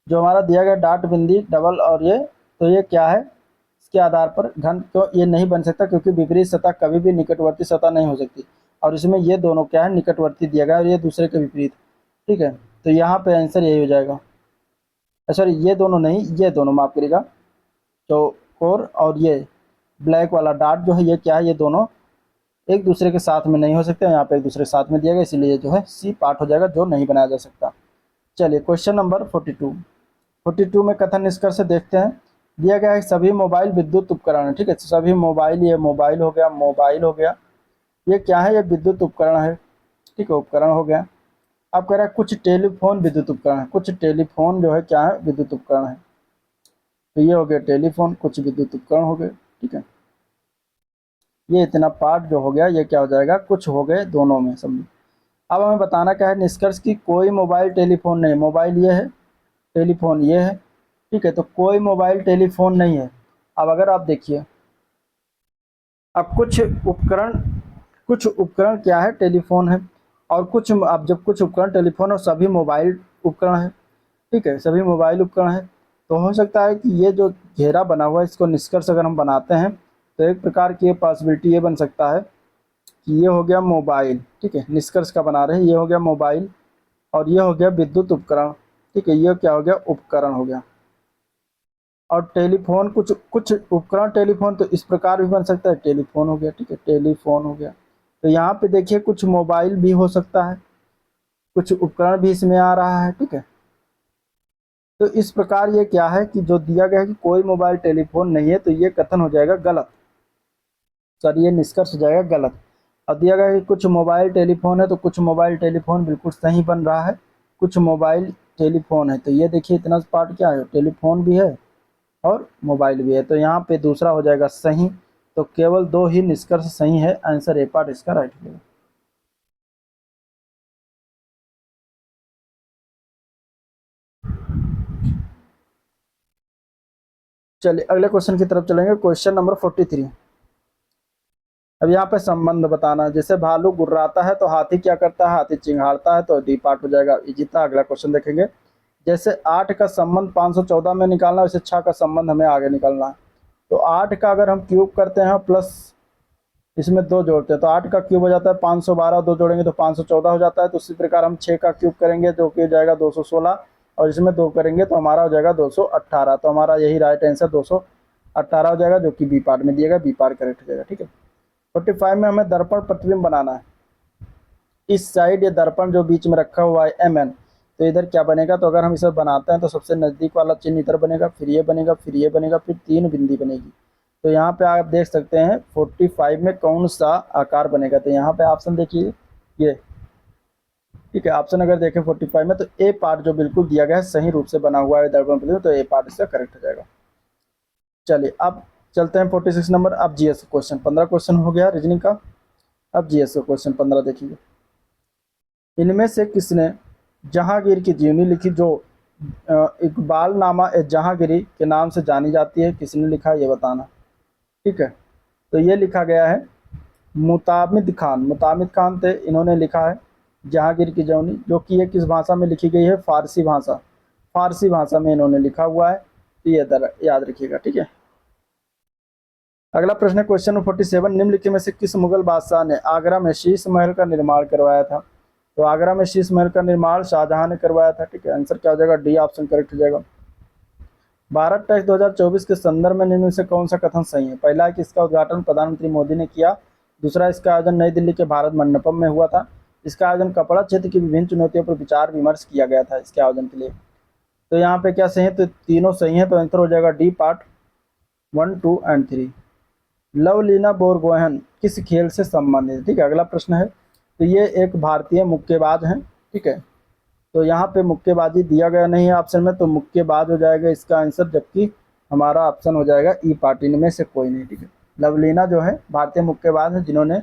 जो हमारा दिया गया डॉट बिंदी डबल और ये, तो ये क्या है, इसके आधार पर घन तो ये नहीं बन सकता, क्योंकि विपरीत सतह कभी भी निकटवर्ती सतह नहीं हो सकती। और इसमें ये दोनों क्या है, निकटवर्ती दिया गया है, और ये दूसरे के विपरीत, ठीक है। तो यहाँ पे आंसर यही हो जाएगा, सॉरी ये दोनों नहीं, ये दोनों माफ करिएगा, चौकोर और ये ब्लैक वाला डॉट जो है, ये क्या है, ये दोनों एक दूसरे के साथ में नहीं हो सकते। यहाँ पे एक दूसरे के साथ में दिया गया, इसीलिए जो है सी पार्ट हो जाएगा, जो नहीं बनाया जा सकता। चलिए क्वेश्चन नंबर 42 में कथन निष्कर्ष से देखते हैं। दिया गया है सभी मोबाइल विद्युत उपकरण है, ठीक है, सभी मोबाइल, ये मोबाइल हो गया, मोबाइल हो गया, ये क्या है, ये विद्युत उपकरण है, ठीक है, उपकरण हो गया। अब कह रहा है कुछ टेलीफोन विद्युत उपकरण है, कुछ टेलीफोन जो है क्या है, विद्युत उपकरण है। तो ये हो गया टेलीफोन, कुछ विद्युत उपकरण हो गए, ठीक है। ये इतना पार्ट जो हो गया, ये क्या हो जाएगा, कुछ हो गए दोनों में सब। अब हमें बताना क्या है, निष्कर्ष की कोई मोबाइल टेलीफोन नहीं, मोबाइल ये है, टेलीफोन ये है, ठीक है। तो कोई मोबाइल टेलीफोन नहीं है। अब अगर आप देखिए, अब कुछ उपकरण क्या है, टेलीफोन है, और कुछ, अब जब कुछ उपकरण टेलीफोन और सभी मोबाइल उपकरण है, ठीक है, सभी मोबाइल उपकरण है, तो हो सकता है कि ये जो घेरा बना हुआ है, इसको निष्कर्ष अगर हम बनाते हैं तो एक प्रकार की ये पॉसिबिलिटी ये बन सकता है कि ये हो गया मोबाइल, ठीक है, निष्कर्ष का बना रहे हैं, ये हो गया मोबाइल और ये हो गया विद्युत उपकरण, ठीक है, ये क्या हो गया, उपकरण हो गया। और टेलीफोन, कुछ कुछ उपकरण टेलीफोन तो इस प्रकार भी बन सकता है, टेलीफोन हो गया, ठीक है, टेलीफोन हो गया। तो यहाँ पे देखिए कुछ मोबाइल भी हो सकता है, कुछ उपकरण भी इसमें आ रहा है, ठीक है। तो इस प्रकार ये क्या है कि जो दिया गया है कि कोई मोबाइल टेलीफोन नहीं है, तो ये कथन हो जाएगा गलत, सर ये निष्कर्ष हो जाएगा गलत। अब दिया गया है कि कुछ मोबाइल टेलीफोन है, तो कुछ मोबाइल टेलीफोन बिल्कुल सही बन रहा है, कुछ मोबाइल टेलीफोन है, तो ये देखिए इतना पार्ट क्या है, टेलीफोन भी है और मोबाइल भी है, तो यहाँ पे दूसरा हो जाएगा सही। तो केवल दो ही निष्कर्ष सही है, आंसर ए पार्ट इसका राइट हो जाएगा। चलिए अगले क्वेश्चन की तरफ चलेंगे, क्वेश्चन नंबर 43। अब यहाँ पे संबंध बताना है, जैसे भालू गुर्राता है तो हाथी क्या करता है, हाथी चिंघाड़ता है, तो डी पार्ट हो जाएगा। ये जितना अगला क्वेश्चन देखेंगे, जैसे 8 का संबंध 514 में निकालना है, वैसे 6 का संबंध हमें आगे निकालना है। तो 8 का अगर हम क्यूब करते हैं प्लस इसमें 2 जोड़ते हैं, तो 8 का क्यूब हो जाता है 512, 2 जोड़ेंगे तो 514 हो जाता है। तो उसी प्रकार हम 6 का क्यूब करेंगे जो कि हो जाएगा 216, और इसमें 2 करेंगे तो हमारा हो जाएगा 218। तो हमारा यही राइट आंसर 218 हो जाएगा, जो कि बी पार्ट में दिएगा, बी पार्ट करेक्ट हो जाएगा, ठीक है। 45 में हमें दर्पण प्रतिबिंब बनाना है। इस साइड ये दर्पण जो बीच में रखा हुआ है MN, तो इधर क्या बनेगा, तो अगर हम इसे बनाते हैं तो सबसे नज़दीक वाला चिन्ह इधर बनेगा, फिर ये बनेगा, फिर ये बनेगा, फिर 3 बिंदी बनेगी। तो यहाँ पे आप देख सकते हैं 45 में कौन सा आकार बनेगा, तो यहाँ पे ऑप्शन देखिए ये, ठीक है। ऑप्शन अगर देखें 45 में, तो ए पार्ट जो बिल्कुल दिया गया है सही रूप से बना हुआ है दर्पण प्रतिबिंब, तो ए पार्ट इसका करेक्ट हो जाएगा। चलिए अब चलते हैं 46 नंबर। अब जीएस क्वेश्चन, 15 क्वेश्चन हो गया रीजनिंग का। अब जीएस का क्वेश्चन 15 देखिए, इनमें से किसने जहांगीर की जीवनी लिखी जो इकबाल नामा ए जहांगीरी के नाम से जानी जाती है, किसने लिखा ये बताना, ठीक है। तो ये लिखा गया है मुतामिद खान, मुतामिद खान थे, इन्होंने लिखा है जहांगीर की जीवनी, जो कि ये किस भाषा में लिखी गई है, फारसी भाषा, फारसी भाषा में इन्होंने लिखा हुआ है, तो ये याद रखिएगा, ठीक है। अगला प्रश्न है क्वेश्चन नंबर 47, निम्नलिखित में से किस मुगल बादशाह ने आगरा में शीश महल का निर्माण करवाया था। तो आगरा में शीश महल का निर्माण शाहजहां ने करवाया था, ठीक है। आंसर क्या हो जाएगा, डी ऑप्शन करेक्ट हो जाएगा। भारत टैक्स 2024 के संदर्भ में निम्न में से कौन सा कथन सही है। पहला है कि इसका उद्घाटन प्रधानमंत्री मोदी ने किया, दूसरा इसका आयोजन नई दिल्ली के भारत मंडपम में हुआ था, इसका आयोजन कपड़ा क्षेत्र की विभिन्न चुनौतियों पर विचार विमर्श किया गया था इसके आयोजन के लिए। तो यहाँ पे क्या सही है, तो तीनों सही है, तो आंसर हो जाएगा D part 1, 2 and 3। Lovlina Borgohain किस खेल से संबंधित है, ठीक है। अगला प्रश्न है, तो ये एक भारतीय मुक्केबाज हैं, ठीक है। तो यहाँ पे मुक्केबाजी दिया गया नहीं है ऑप्शन में, तो मुक्केबाज हो जाएगा इसका आंसर, जबकि हमारा ऑप्शन हो जाएगा ई पार्ट, इनमें से कोई नहीं, ठीक है। लवलीना जो है भारतीय मुक्केबाज हैं, जिन्होंने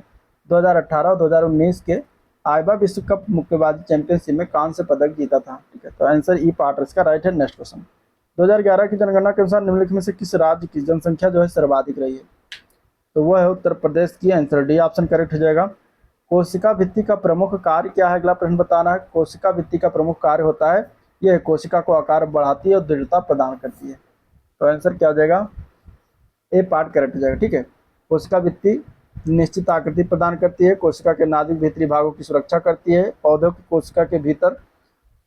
2018 और 2019 के आईबा विश्व कप मुक्केबाजी चैंपियनशिप में कांस्य पदक जीता था, ठीक है। तो आंसर ई पार्ट इसका राइट है। नेक्स्ट क्वेश्चन, 2011 की जनगणना के अनुसार निम्नलिखित में से किस राज्य की जनसंख्या जो है सर्वाधिक रही है। तो वह है उत्तर प्रदेश की, आंसर डी ऑप्शन करेक्ट हो जाएगा। कोशिका भित्ति का प्रमुख कार्य क्या है, अगला प्रश्न बताना है। कोशिका भित्ति का प्रमुख कार्य होता है, यह कोशिका को आकार बढ़ाती है और दृढ़ता प्रदान करती है। तो आंसर क्या हो जाएगा, ए पार्ट करेक्ट हो जाएगा, ठीक है। कोशिका भित्ति निश्चित आकृति प्रदान करती है, कोशिका के नाजुक भीतरी भागों की सुरक्षा करती है, पौधों की कोशिका के भीतर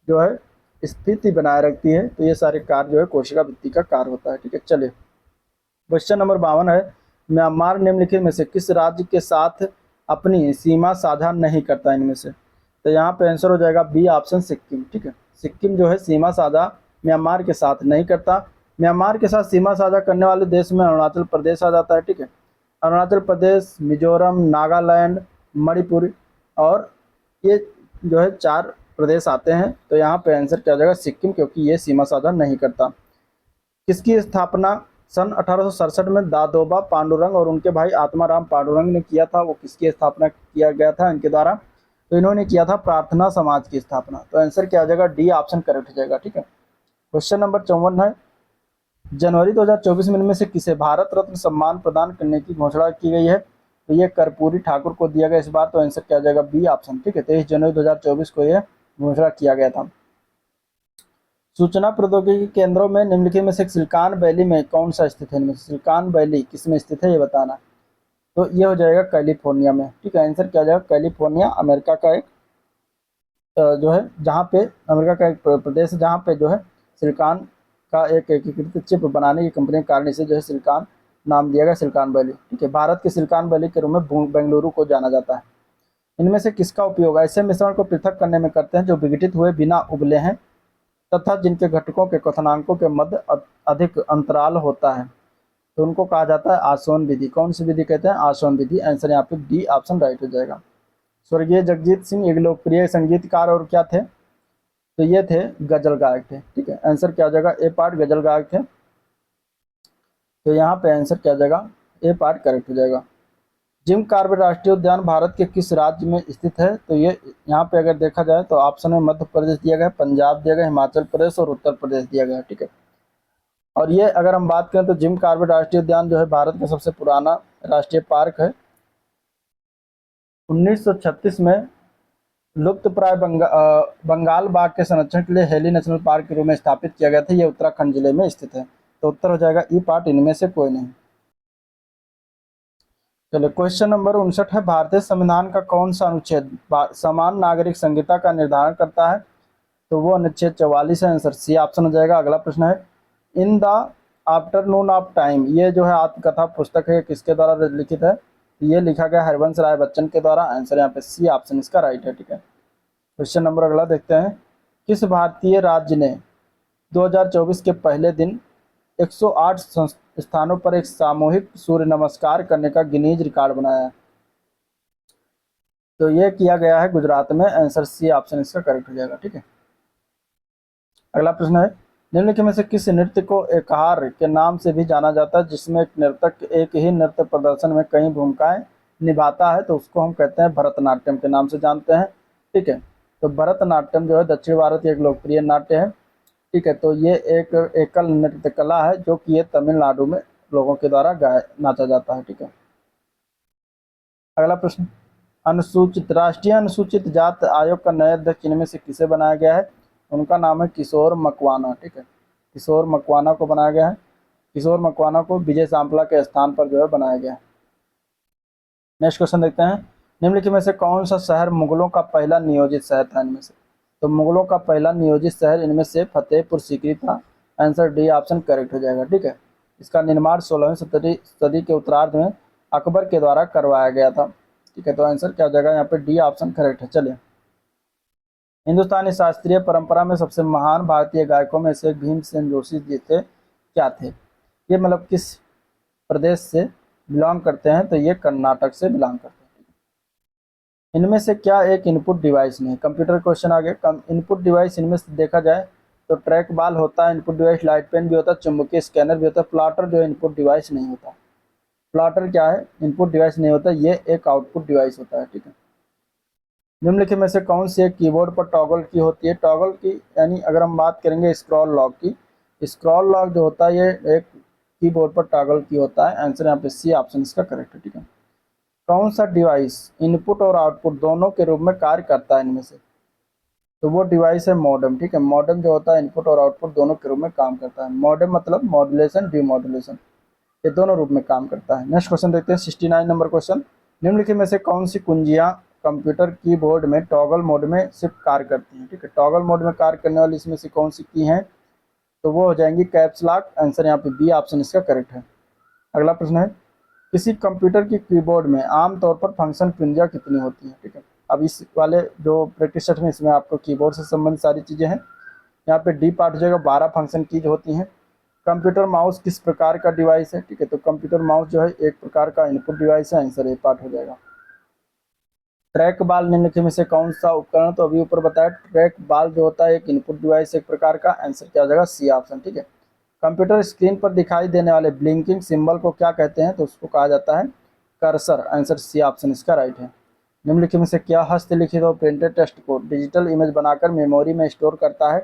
जो है स्थिति बनाए रखती है। तो ये सारे कार्य जो है कोशिका भित्ति का कार्य होता है, ठीक है। चलिए क्वेश्चन नंबर 52 है, म्यांमार निम्नलिखित में से किस राज्य के साथ अपनी सीमा साझा नहीं करता इनमें से। तो यहाँ पे आंसर हो जाएगा बी ऑप्शन सिक्किम, ठीक है। सिक्किम जो है सीमा साझा म्यांमार के साथ नहीं करता। म्यांमार के साथ सीमा साझा करने वाले देश में अरुणाचल प्रदेश आ जाता है, ठीक है। अरुणाचल प्रदेश, मिजोरम, नागालैंड, मणिपुर, और ये जो है 4 प्रदेश आते हैं। तो यहाँ पे आंसर क्या हो जाएगा, सिक्किम, क्योंकि ये सीमा साझा नहीं करता। किसकी स्थापना सन 1867 में दादोबा पांडुरंग और उनके भाई आत्माराम पांडुरंग ने किया था, वो किसकी स्थापना किया गया था इनके द्वारा। तो इन्होंने किया था प्रार्थना समाज की स्थापना। तो आंसर क्या आ जाएगा, डी ऑप्शन करेक्ट हो जाएगा। ठीक है, क्वेश्चन नंबर 54 है, जनवरी 2024 में इनमें से किसे भारत रत्न सम्मान प्रदान करने की घोषणा की गई है? तो ये कर्पूरी ठाकुर को दिया गया इस बार। तो आंसर क्या आ जाएगा, बी ऑप्शन। ठीक है, 23 जनवरी 2024 को यह घोषणा किया गया था। सूचना प्रौद्योगिकी केंद्रों में निम्नलिखित में से सिलिकॉन वैली में कौन सा स्थित है? इनमें से सिलिकॉन वैली किसमें स्थित है ये बताना। तो ये हो जाएगा कैलिफोर्निया में। ठीक है, आंसर क्या आ जाएगा, कैलिफोर्निया अमेरिका का एक जो है, जहाँ पे अमेरिका का एक प्रदेश है जहाँ पे जो है सिलिकॉन का एक एकीकृत चिप बनाने की कंपनी के कारण इसे जो है सिलिकॉन नाम दिया गया, सिलिकॉन वैली। ठीक है, भारत के सिलिकॉन वैली के रूप में बेंगलुरु को जाना जाता है। इनमें से किसका उपयोग ऐसे मिश्रण को पृथक करने में करते हैं जो विघटित हुए बिना उबले हैं तथा जिनके घटकों के क्वथनांकों के मध्य अधिक अंतराल होता है? तो उनको कहा जाता है आसवन विधि। कौन सी विधि कहते हैं, आसवन विधि। आंसर यहाँ पे डी ऑप्शन राइट हो जाएगा। स्वर्गीय जगजीत सिंह एक लोकप्रिय संगीतकार और क्या थे? तो ये थे गजल गायक थे। ठीक है, आंसर क्या आ जाएगा, ए पार्ट गजल गायक थे। तो यहाँ पे आंसर क्या आ जाएगा, ए पार्ट करेक्ट हो जाएगा। जिम कॉर्बेट राष्ट्रीय उद्यान भारत के किस राज्य में स्थित है? तो ये यहाँ पे अगर देखा जाए तो ऑप्शन में मध्य प्रदेश दिया गया, पंजाब दिया गया, हिमाचल प्रदेश और उत्तर प्रदेश दिया गया। ठीक है, और ये अगर हम बात करें तो जिम कॉर्बेट राष्ट्रीय उद्यान जो है भारत का सबसे पुराना राष्ट्रीय पार्क है। 1936 में लुप्त प्राय बंगाल बाघ के संरक्षण के लिए हेली नेशनल पार्क के रूप में स्थापित किया गया था। ये उत्तराखंड जिले में स्थित है। तो उत्तर हो जाएगा ई पार्ट, इनमें से कोई नहीं। चलिए, क्वेश्चन नंबर 59 है, भारतीय संविधान का कौन सा अनुच्छेद समान नागरिक संहिता का निर्धारण करता है? तो वो अनुच्छेद 44 है। आंसर सी ऑप्शन हो जाएगा। अगला प्रश्न है, in the afternoon of time, ये जो है आत्मकथा पुस्तक है, किसके द्वारा लिखित है? ये लिखा गया हरवंश राय बच्चन के द्वारा। आंसर यहाँ पे सी ऑप्शन इसका राइट है। ठीक है, क्वेश्चन नंबर अगला देखते हैं, किस भारतीय राज्य ने 2024 के पहले दिन 108 स्थानों पर एक सामूहिक सूर्य नमस्कार करने का गिनीज रिकॉर्ड बनाया है? तो ये किया गया है गुजरात में। आंसर सी ऑप्शन इसका करेक्ट हो जाएगा। ठीक है, अगला प्रश्न है, निम्नलिखित में से किस नृत्य को एकहार के नाम से भी जाना जाता है जिसमें एक नर्तक एक ही नृत्य प्रदर्शन में कई भूमिकाएं निभाता है? तो उसको हम कहते हैं भरतनाट्यम के नाम से जानते हैं। ठीक है, तो भरतनाट्यम जो है दक्षिण भारत की एक लोकप्रिय नाट्य है। ठीक है, तो ये एक एकल नृत्य कला है जो कि ये तमिलनाडु में लोगों के द्वारा नाचा जाता है। ठीक है, अगला प्रश्न, अनुसूचित राष्ट्रीय अनुसूचित जात आयोग का नया अध्यक्ष इनमें से किसे बनाया गया है? उनका नाम है किशोर मकवाना। ठीक है, किशोर मकवाना को बनाया गया है। किशोर मकवाना को विजय सांपला के स्थान पर जो है बनाया गया है। नेक्स्ट क्वेश्चन देखते हैं, निम्नलिखित में से कौन सा शहर मुगलों का पहला नियोजित शहर था? इनमें से तो मुगलों का पहला नियोजित शहर इनमें से फतेहपुर सीकरी था। आंसर डी ऑप्शन करेक्ट हो जाएगा। ठीक है, इसका निर्माण 16वीं सदी के उत्तरार्ध में अकबर के द्वारा करवाया गया था। ठीक है, तो आंसर क्या हो जाएगा, यहाँ पे डी ऑप्शन करेक्ट है। चलिए, हिंदुस्तानी शास्त्रीय परंपरा में सबसे महान भारतीय गायकों में से भीमसेन जोशी जी थे, क्या थे? ये मतलब किस प्रदेश से बिलोंग करते हैं? तो ये कर्नाटक से बिलोंग करते हैं। इनमें से क्या एक इनपुट डिवाइस नहीं? कंप्यूटर क्वेश्चन आ गया। इनपुट डिवाइस इनमें से देखा जाए तो ट्रैक बॉल होता है इनपुट डिवाइस, लाइट पेन भी होता है, चुंबकीय स्कैनर भी होता है। प्लॉटर जो इनपुट डिवाइस नहीं होता। प्लॉटर क्या है, इनपुट डिवाइस नहीं होता, ये एक आउटपुट डिवाइस होता है। ठीक है, निम्नलिखित में से कौन सी एक कीबोर्ड पर टॉगल की होती है? टॉगल की यानी अगर हम बात करेंगे स्क्रॉल लॉक की, स्क्रॉल लॉक जो होता है ये एक कीबोर्ड पर टॉगल की होता है। आंसर यहाँ पे सी ऑप्शन इसका करेक्ट है। ठीक है, कौन सा डिवाइस इनपुट और आउटपुट दोनों के रूप में कार्य करता है इनमें से? तो वो डिवाइस है मॉडेम। ठीक है, मॉडेम जो होता है इनपुट और आउटपुट दोनों के रूप में काम करता है। मॉडेम मतलब मॉड्यूलेशन डीमॉड्यूलेशन, ये दोनों रूप में काम करता है। नेक्स्ट क्वेश्चन देखते हैं, 69 नंबर क्वेश्चन, निम्नलिखित में से कौन सी कुंजियां कंप्यूटर कीबोर्ड में टॉगल मोड में सिर्फ कार्य करती हैं? ठीक है, टॉगल मोड में कार्य करने वाली इसमें से कौन सी की हैं? तो वो हो जाएंगी कैप्स लॉक। आंसर यहाँ पे बी ऑप्शन इसका करेक्ट है। अगला प्रश्न है, किसी कंप्यूटर की कीबोर्ड में आमतौर पर फंक्शन कुंजियां कितनी होती है? ठीक है, अब इस वाले जो प्रैक्टिस सेट में इसमें आपको कीबोर्ड से संबंधित सारी चीज़ें हैं। यहाँ पे डी पार्ट हो जाएगा, 12 फंक्शन कीज होती हैं। कंप्यूटर माउस किस प्रकार का डिवाइस है? ठीक है, तो कंप्यूटर माउस जो है एक प्रकार का इनपुट डिवाइस है। आंसर ए पार्ट हो जाएगा। ट्रैक बॉल निम्नलिखित में से कौन सा उपकरण? तो अभी ऊपर बताया ट्रैक बॉल जो होता है एक इनपुट डिवाइस एक प्रकार का। आंसर क्या हो जाएगा, सी ऑप्शन। ठीक है, कंप्यूटर स्क्रीन पर दिखाई देने वाले ब्लिंकिंग सिंबल को क्या कहते हैं? तो उसको कहा जाता है कर्सर। आंसर सी ऑप्शन इसका राइट है। निम्नलिखित में से क्या हस्तलिखित और प्रिंटेड टेक्स्ट को डिजिटल इमेज बनाकर मेमोरी में स्टोर करता है?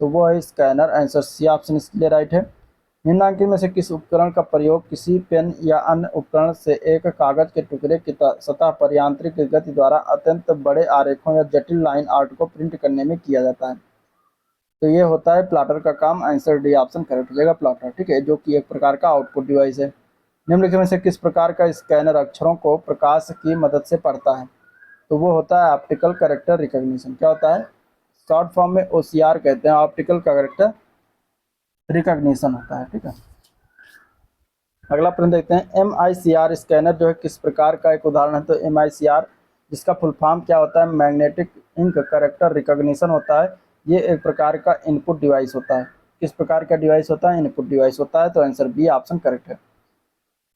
तो वो है स्कैनर। आंसर सी ऑप्शन इसके लिए राइट है। निम्नलिखित में से किस उपकरण का प्रयोग किसी पेन या अन्य उपकरण से एक कागज के टुकड़े की सतह पर यांत्रिक गति द्वारा अत्यंत बड़े आरेखों या जटिल लाइन आर्ट को प्रिंट करने में किया जाता है? तो ये होता है प्लॉटर का काम। आंसर डी ऑप्शन करेक्ट हो जाएगा, प्लॉटर। ठीक है, जो कि एक प्रकार का आउटपुट डिवाइस है। निम्नलिखित में से किस प्रकार का स्कैनर अक्षरों को प्रकाश की मदद से पढ़ता है? तो वो होता है ऑप्टिकल कैरेक्टर रिकॉग्निशन। क्या होता है? शॉर्ट फॉर्म में ओसीआर कहते हैं, ऑप्टिकल कैरेक्टर रिकॉग्निशन होता है। ठीक है, अगला प्रश्न देखते हैं। MICR स्कैनर जो है किस प्रकार का एक उदाहरण है? तो MICR जिसका फुल फॉर्म क्या होता है? मैग्नेटिक इंक कैरेक्टर रिकॉग्निशन होता है। ये एक प्रकार का इनपुट डिवाइस होता है। किस प्रकार का डिवाइस होता है? इनपुट डिवाइस होता है। तो आंसर बी ऑप्शन करेक्ट है।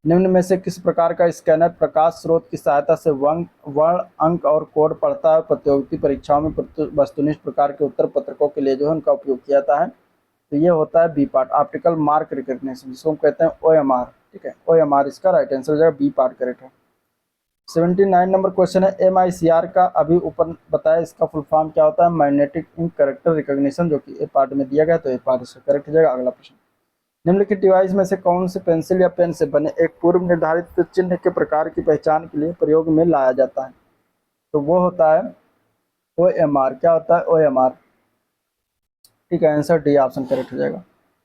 निम्न में से किस प्रकार का स्कैनर प्रकाश स्रोत की सहायता से वर्ण अंक और कोड पढ़ता है? प्रतियोगिता परीक्षाओं में वस्तुनिष्ठ प्रकार के उत्तर पत्रकों के लिए जो है उनका उपयोग किया जाता है। तो ये होता है B part, optical mark recognition, जिसको हम कहते हैं OMR। ठीक है, OMR इसका राइट आंसर हो जाएगा, बी पार्ट करेक्ट है। 79 नंबर क्वेश्चन है। MICR का अभी ऊपर बताया इसका फुल फॉर्म क्या होता है? मैग्नेटिक इंक कैरेक्टर रिकॉग्निशन, जो कि ए पार्ट में दिया गया, तो ए पार्ट इसका करेक्ट हो जाएगा। अगला प्रश्न। निम्नलिखित डिवाइस में से कौन से पेंसिल या पेन से बने एक पूर्व निर्धारित चिन्ह के प्रकार की पहचान के लिए प्रयोग में लाया जाता है? तो वो होता है OMR। क्या होता है? OMR। ठीक है, आंसर डी ऑप्शन करेक्ट हो जाएगा।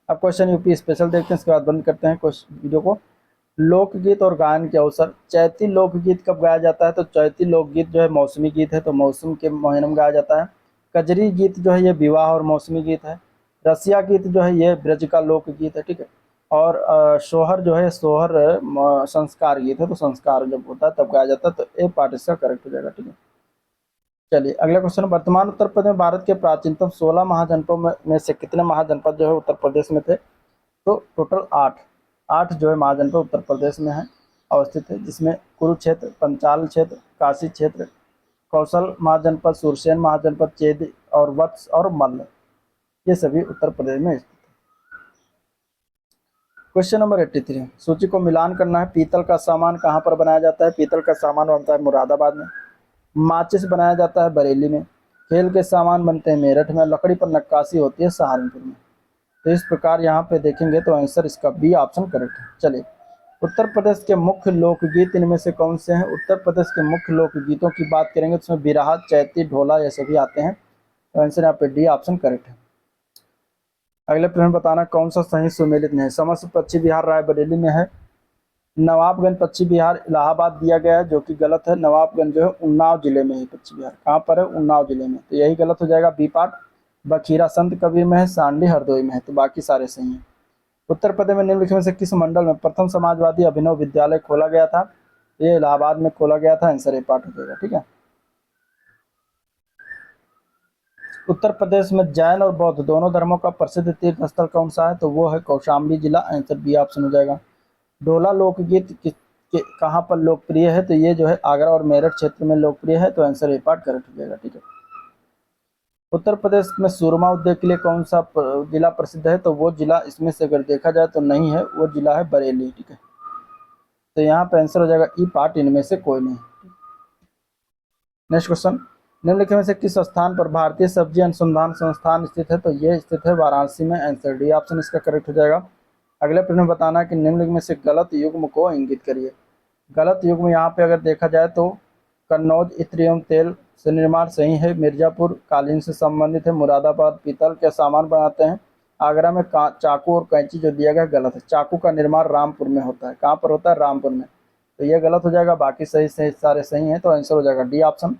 अब क्वेश्चन यूपी स्पेशल देखते हैं, इसके बाद बंद करते हैं क्वेश्चन वीडियो को। लोकगीत और गायन के अवसर। चैती लोकगीत कब गाया जाता है? तो चैती लोकगीत जो है मौसमी गीत है, तो मौसम के महीने में गाया जाता है। कजरी गीत जो है ये विवाह और मौसमी गीत है। रसिया गीत जो है ये ब्रज का लोकगीत है। ठीक है, और सोहर जो है सोहर संस्कार गीत है, तो संस्कार जब होता है तब गाया जाता है। तो ए पार्ट इसका करेक्ट हो जाएगा। ठीक है, चलिए अगला क्वेश्चन। वर्तमान उत्तर प्रदेश में भारत के प्राचीनतम 16 महाजनपदों में से कितने महाजनपद जो है उत्तर प्रदेश में थे? तो टोटल 8 जो है महाजनपद उत्तर प्रदेश में है अवस्थित है, जिसमें कुरुक्षेत्र, पंचाल क्षेत्र, काशी क्षेत्र, कौशल महाजनपद, सुरसेन महाजनपद, चेद और वत्स और मल्ल, ये सभी उत्तर प्रदेश में स्थित है। क्वेश्चन नंबर 83, सूची को मिलान करना है। पीतल का सामान कहाँ पर बनाया जाता है? पीतल का सामान बनता है मुरादाबाद में। माचिस बनाया जाता है बरेली में। खेल के सामान बनते हैं मेरठ में। लकड़ी पर नक्काशी होती है सहारनपुर में। तो इस प्रकार यहाँ पे देखेंगे तो आंसर इसका बी ऑप्शन करेक्ट है। चलिए, उत्तर प्रदेश के मुख्य लोकगीत इनमें से कौन से हैं? उत्तर प्रदेश के मुख्य लोकगीतों की बात करेंगे तो उसमें बिरहा, चैती, ढोला ये सभी आते हैं। तो आंसर यहाँ पे डी ऑप्शन करेक्ट है। अगले प्रश्न बताना कौन सा सही सुमेलित नहीं है। समस्त पश्चिम बिहार रायबरेली में है। नवाबगंज पश्चिम बिहार इलाहाबाद दिया गया है, जो कि गलत है। नवाबगंज जो है उन्नाव जिले में है। पश्चिम बिहार कहाँ पर है? उन्नाव जिले में, तो यही गलत हो जाएगा, बी पार्ट। बखीरा संत कबीर में है। सांडी हरदोई में है, तो बाकी सारे सही हैं। उत्तर प्रदेश में निम्नलिखित में से किस मंडल में प्रथम समाजवादी अभिनव विद्यालय खोला गया था? ये इलाहाबाद में खोला गया था। आंसर ए पार्ट हो जाएगा। ठीक है, उत्तर प्रदेश में जैन और बौद्ध दोनों धर्मों का प्रसिद्ध तीर्थ स्थल कौन सा है? तो वो है कौशाम्बी जिला। आंसर बी ऑप्शन हो जाएगा। ढोला लोकगीत कहाँ पर लोकप्रिय है? तो ये जो है आगरा और मेरठ क्षेत्र में लोकप्रिय है। तो आंसर ए पार्ट करेक्ट हो जाएगा। ठीक है, उत्तर प्रदेश में सुरमा उद्योग के लिए कौन सा जिला प्रसिद्ध है? तो वो जिला इसमें से अगर देखा जाए तो नहीं है, वो जिला है बरेली। ठीक है, तो यहाँ पे आंसर हो जाएगा ई पार्ट, इनमें से कोई नहीं। Next question. निम्नलिखित में से किस स्थान पर भारतीय सब्जी अनुसंधान संस्थान स्थित है? तो ये स्थित है वाराणसी में। आंसर डी ऑप्शन इसका करेक्ट हो जाएगा। अगले प्रश्न में बताना कि निम्नलिखित में से गलत युग्म को इंगित करिए। गलत युग्म यहाँ पे अगर देखा जाए तो कन्नौज इत्र एवं तेल से निर्माण सही है। मिर्जापुर कालीन से संबंधित है। मुरादाबाद पीतल के सामान बनाते हैं। आगरा में चाकू और कैंची जो दिया गया गलत है। चाकू का निर्माण रामपुर में होता है। कहाँ पर होता है? रामपुर में, तो ये गलत हो जाएगा। बाकी सही सही सारे सही हैं, तो आंसर हो जाएगा डी ऑप्शन।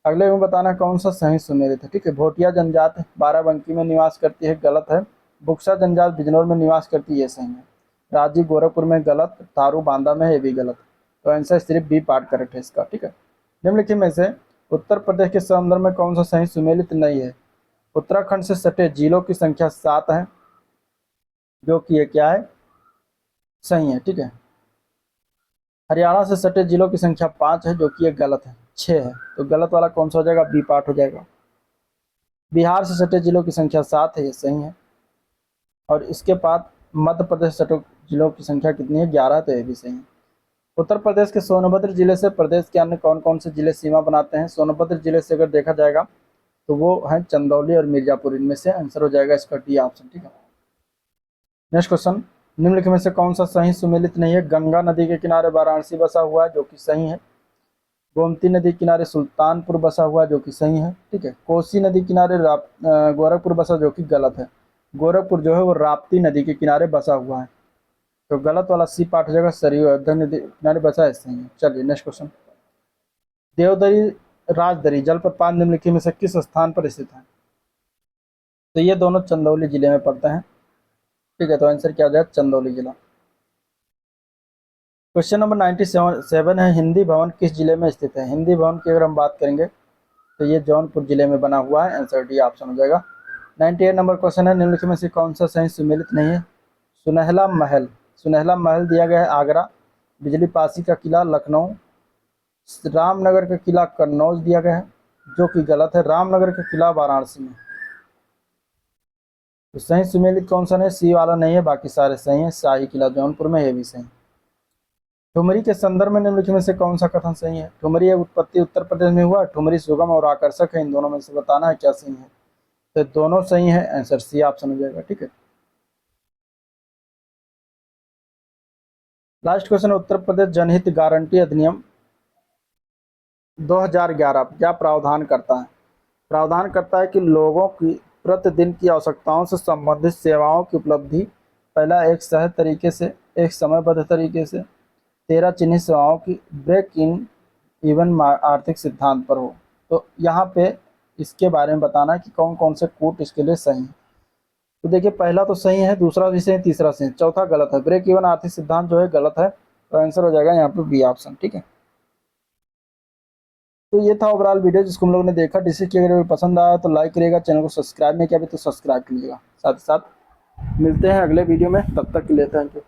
अगले में बताना कौन सा सही सुमेलित है। ठीक है, भोटिया जनजाति बाराबंकी में निवास करती है, गलत है। बुक्सा जनजाति बिजनौर में निवास करती है, ये सही है। राजी गोरखपुर में, गलत। तारू बांदा में है, ये भी गलत। तो आंसर सिर्फ बी पार्ट करेक्ट है इसका। ठीक है, निम्नलिखित में से उत्तर प्रदेश के संदर्भ में कौन सा सही सुमेलित नहीं है? उत्तराखंड से सटे जिलों की संख्या 7 है, जो कि ये क्या है? सही है। ठीक है, हरियाणा से सटे जिलों की संख्या 5 है, जो कि ये गलत है। 6 है, तो गलत वाला कौन सा हो जाएगा? बी पार्ट हो जाएगा। बिहार से सटे जिलों की संख्या 7 है, ये सही है। और इसके बाद मध्य प्रदेश से सटे जिलों की संख्या कितनी है? 11, तो ये भी सही है। उत्तर प्रदेश के सोनभद्र जिले से प्रदेश के अन्य कौन कौन से जिले सीमा बनाते हैं? सोनभद्र जिले से अगर देखा जाएगा तो वो है चंदौली और मिर्जापुर, इनमें से आंसर हो जाएगा इसका डी ऑप्शन। ठीक है, नेक्स्ट क्वेश्चन, निम्नलिखित में से कौन सा सही सुमेलित नहीं है? गंगा नदी के किनारे वाराणसी बसा हुआ है, जो कि सही है। गोमती नदी किनारे सुल्तानपुर बसा हुआ है, जो कि सही है। ठीक है, कोसी नदी किनारे गोरखपुर बसा, जो कि गलत है। गोरखपुर जो है वो राप्ती नदी के किनारे बसा हुआ है, तो गलत वाला सी पार्ट हो जाएगा। सरयू अयोध्या नदी किनारे बसा है, सही है। चलिए नेक्स्ट क्वेश्चन, देवदरी राजदरी जलप्रपात निम्नलिखित में से किस स्थान पर स्थित है? तो ये दोनों चंदौली जिले में पड़ते हैं। ठीक है, तो आंसर क्या हो जाएगा? चंदौली जिला। क्वेश्चन नंबर 97 है, हिंदी भवन किस जिले में स्थित है? हिंदी भवन की अगर हम बात करेंगे तो ये जौनपुर जिले में बना हुआ है, आंसर डी ऑप्शन हो जाएगा। 98 नंबर क्वेश्चन है, निम्नलिखित में से कौन सा सही सुमेलित नहीं है? सुनहला महल, सुनहला महल दिया गया है आगरा। बिजली पासी का किला लखनऊ। रामनगर का किला कन्नौज दिया गया है, जो कि गलत है। रामनगर का किला वाराणसी में। तो सही सुमेलित कौन सा नहीं? सी वाला नहीं है, बाकी सारे सही हैं। शाही किला जौनपुर में, ये भी सही। ठुमरी के संदर्भ में निम्नलिखित में से कौन सा कथन सही है? ठुमरी एक उत्पत्ति उत्तर प्रदेश में हुआ। ठुमरी सुगम और आकर्षक है, इन दोनों में से बताना है क्या सही है। तो दोनों सही है, आंसर सी ऑप्शन हो जाएगा। ठीक है, लास्ट क्वेश्चन, उत्तर प्रदेश जनहित गारंटी अधिनियम 2011 क्या प्रावधान करता है? प्रावधान करता है कि लोगों की प्रतिदिन की आवश्यकताओं से संबंधित सेवाओं की उपलब्धि पहला एक सहज तरीके से, एक समयबद्ध तरीके से, 13 चिन्हित सेवाओं की ब्रेक इन इवन आर्थिक सिद्धांत पर हो। तो यहाँ पे इसके बारे में बताना है कि कौन कौन से कूट इसके लिए सही है। तो देखिए, पहला तो सही है, दूसरा भी सही, तीसरा सही, चौथा गलत है। ब्रेक इवन आर्थिक सिद्धांत जो है गलत है, तो आंसर हो जाएगा यहाँ पे बी ऑप्शन। ठीक है, तो ये था ओवरऑल वीडियो जिसको हम लोगों ने देखा। डिस्कस किया, अगर पसंद आया तो लाइक करिएगा, चैनल को सब्सक्राइब नहीं किया अभी तो सब्सक्राइब कीजिएगा। साथ ही साथ मिलते हैं अगले वीडियो में, तब तक के लिए थैंक यू।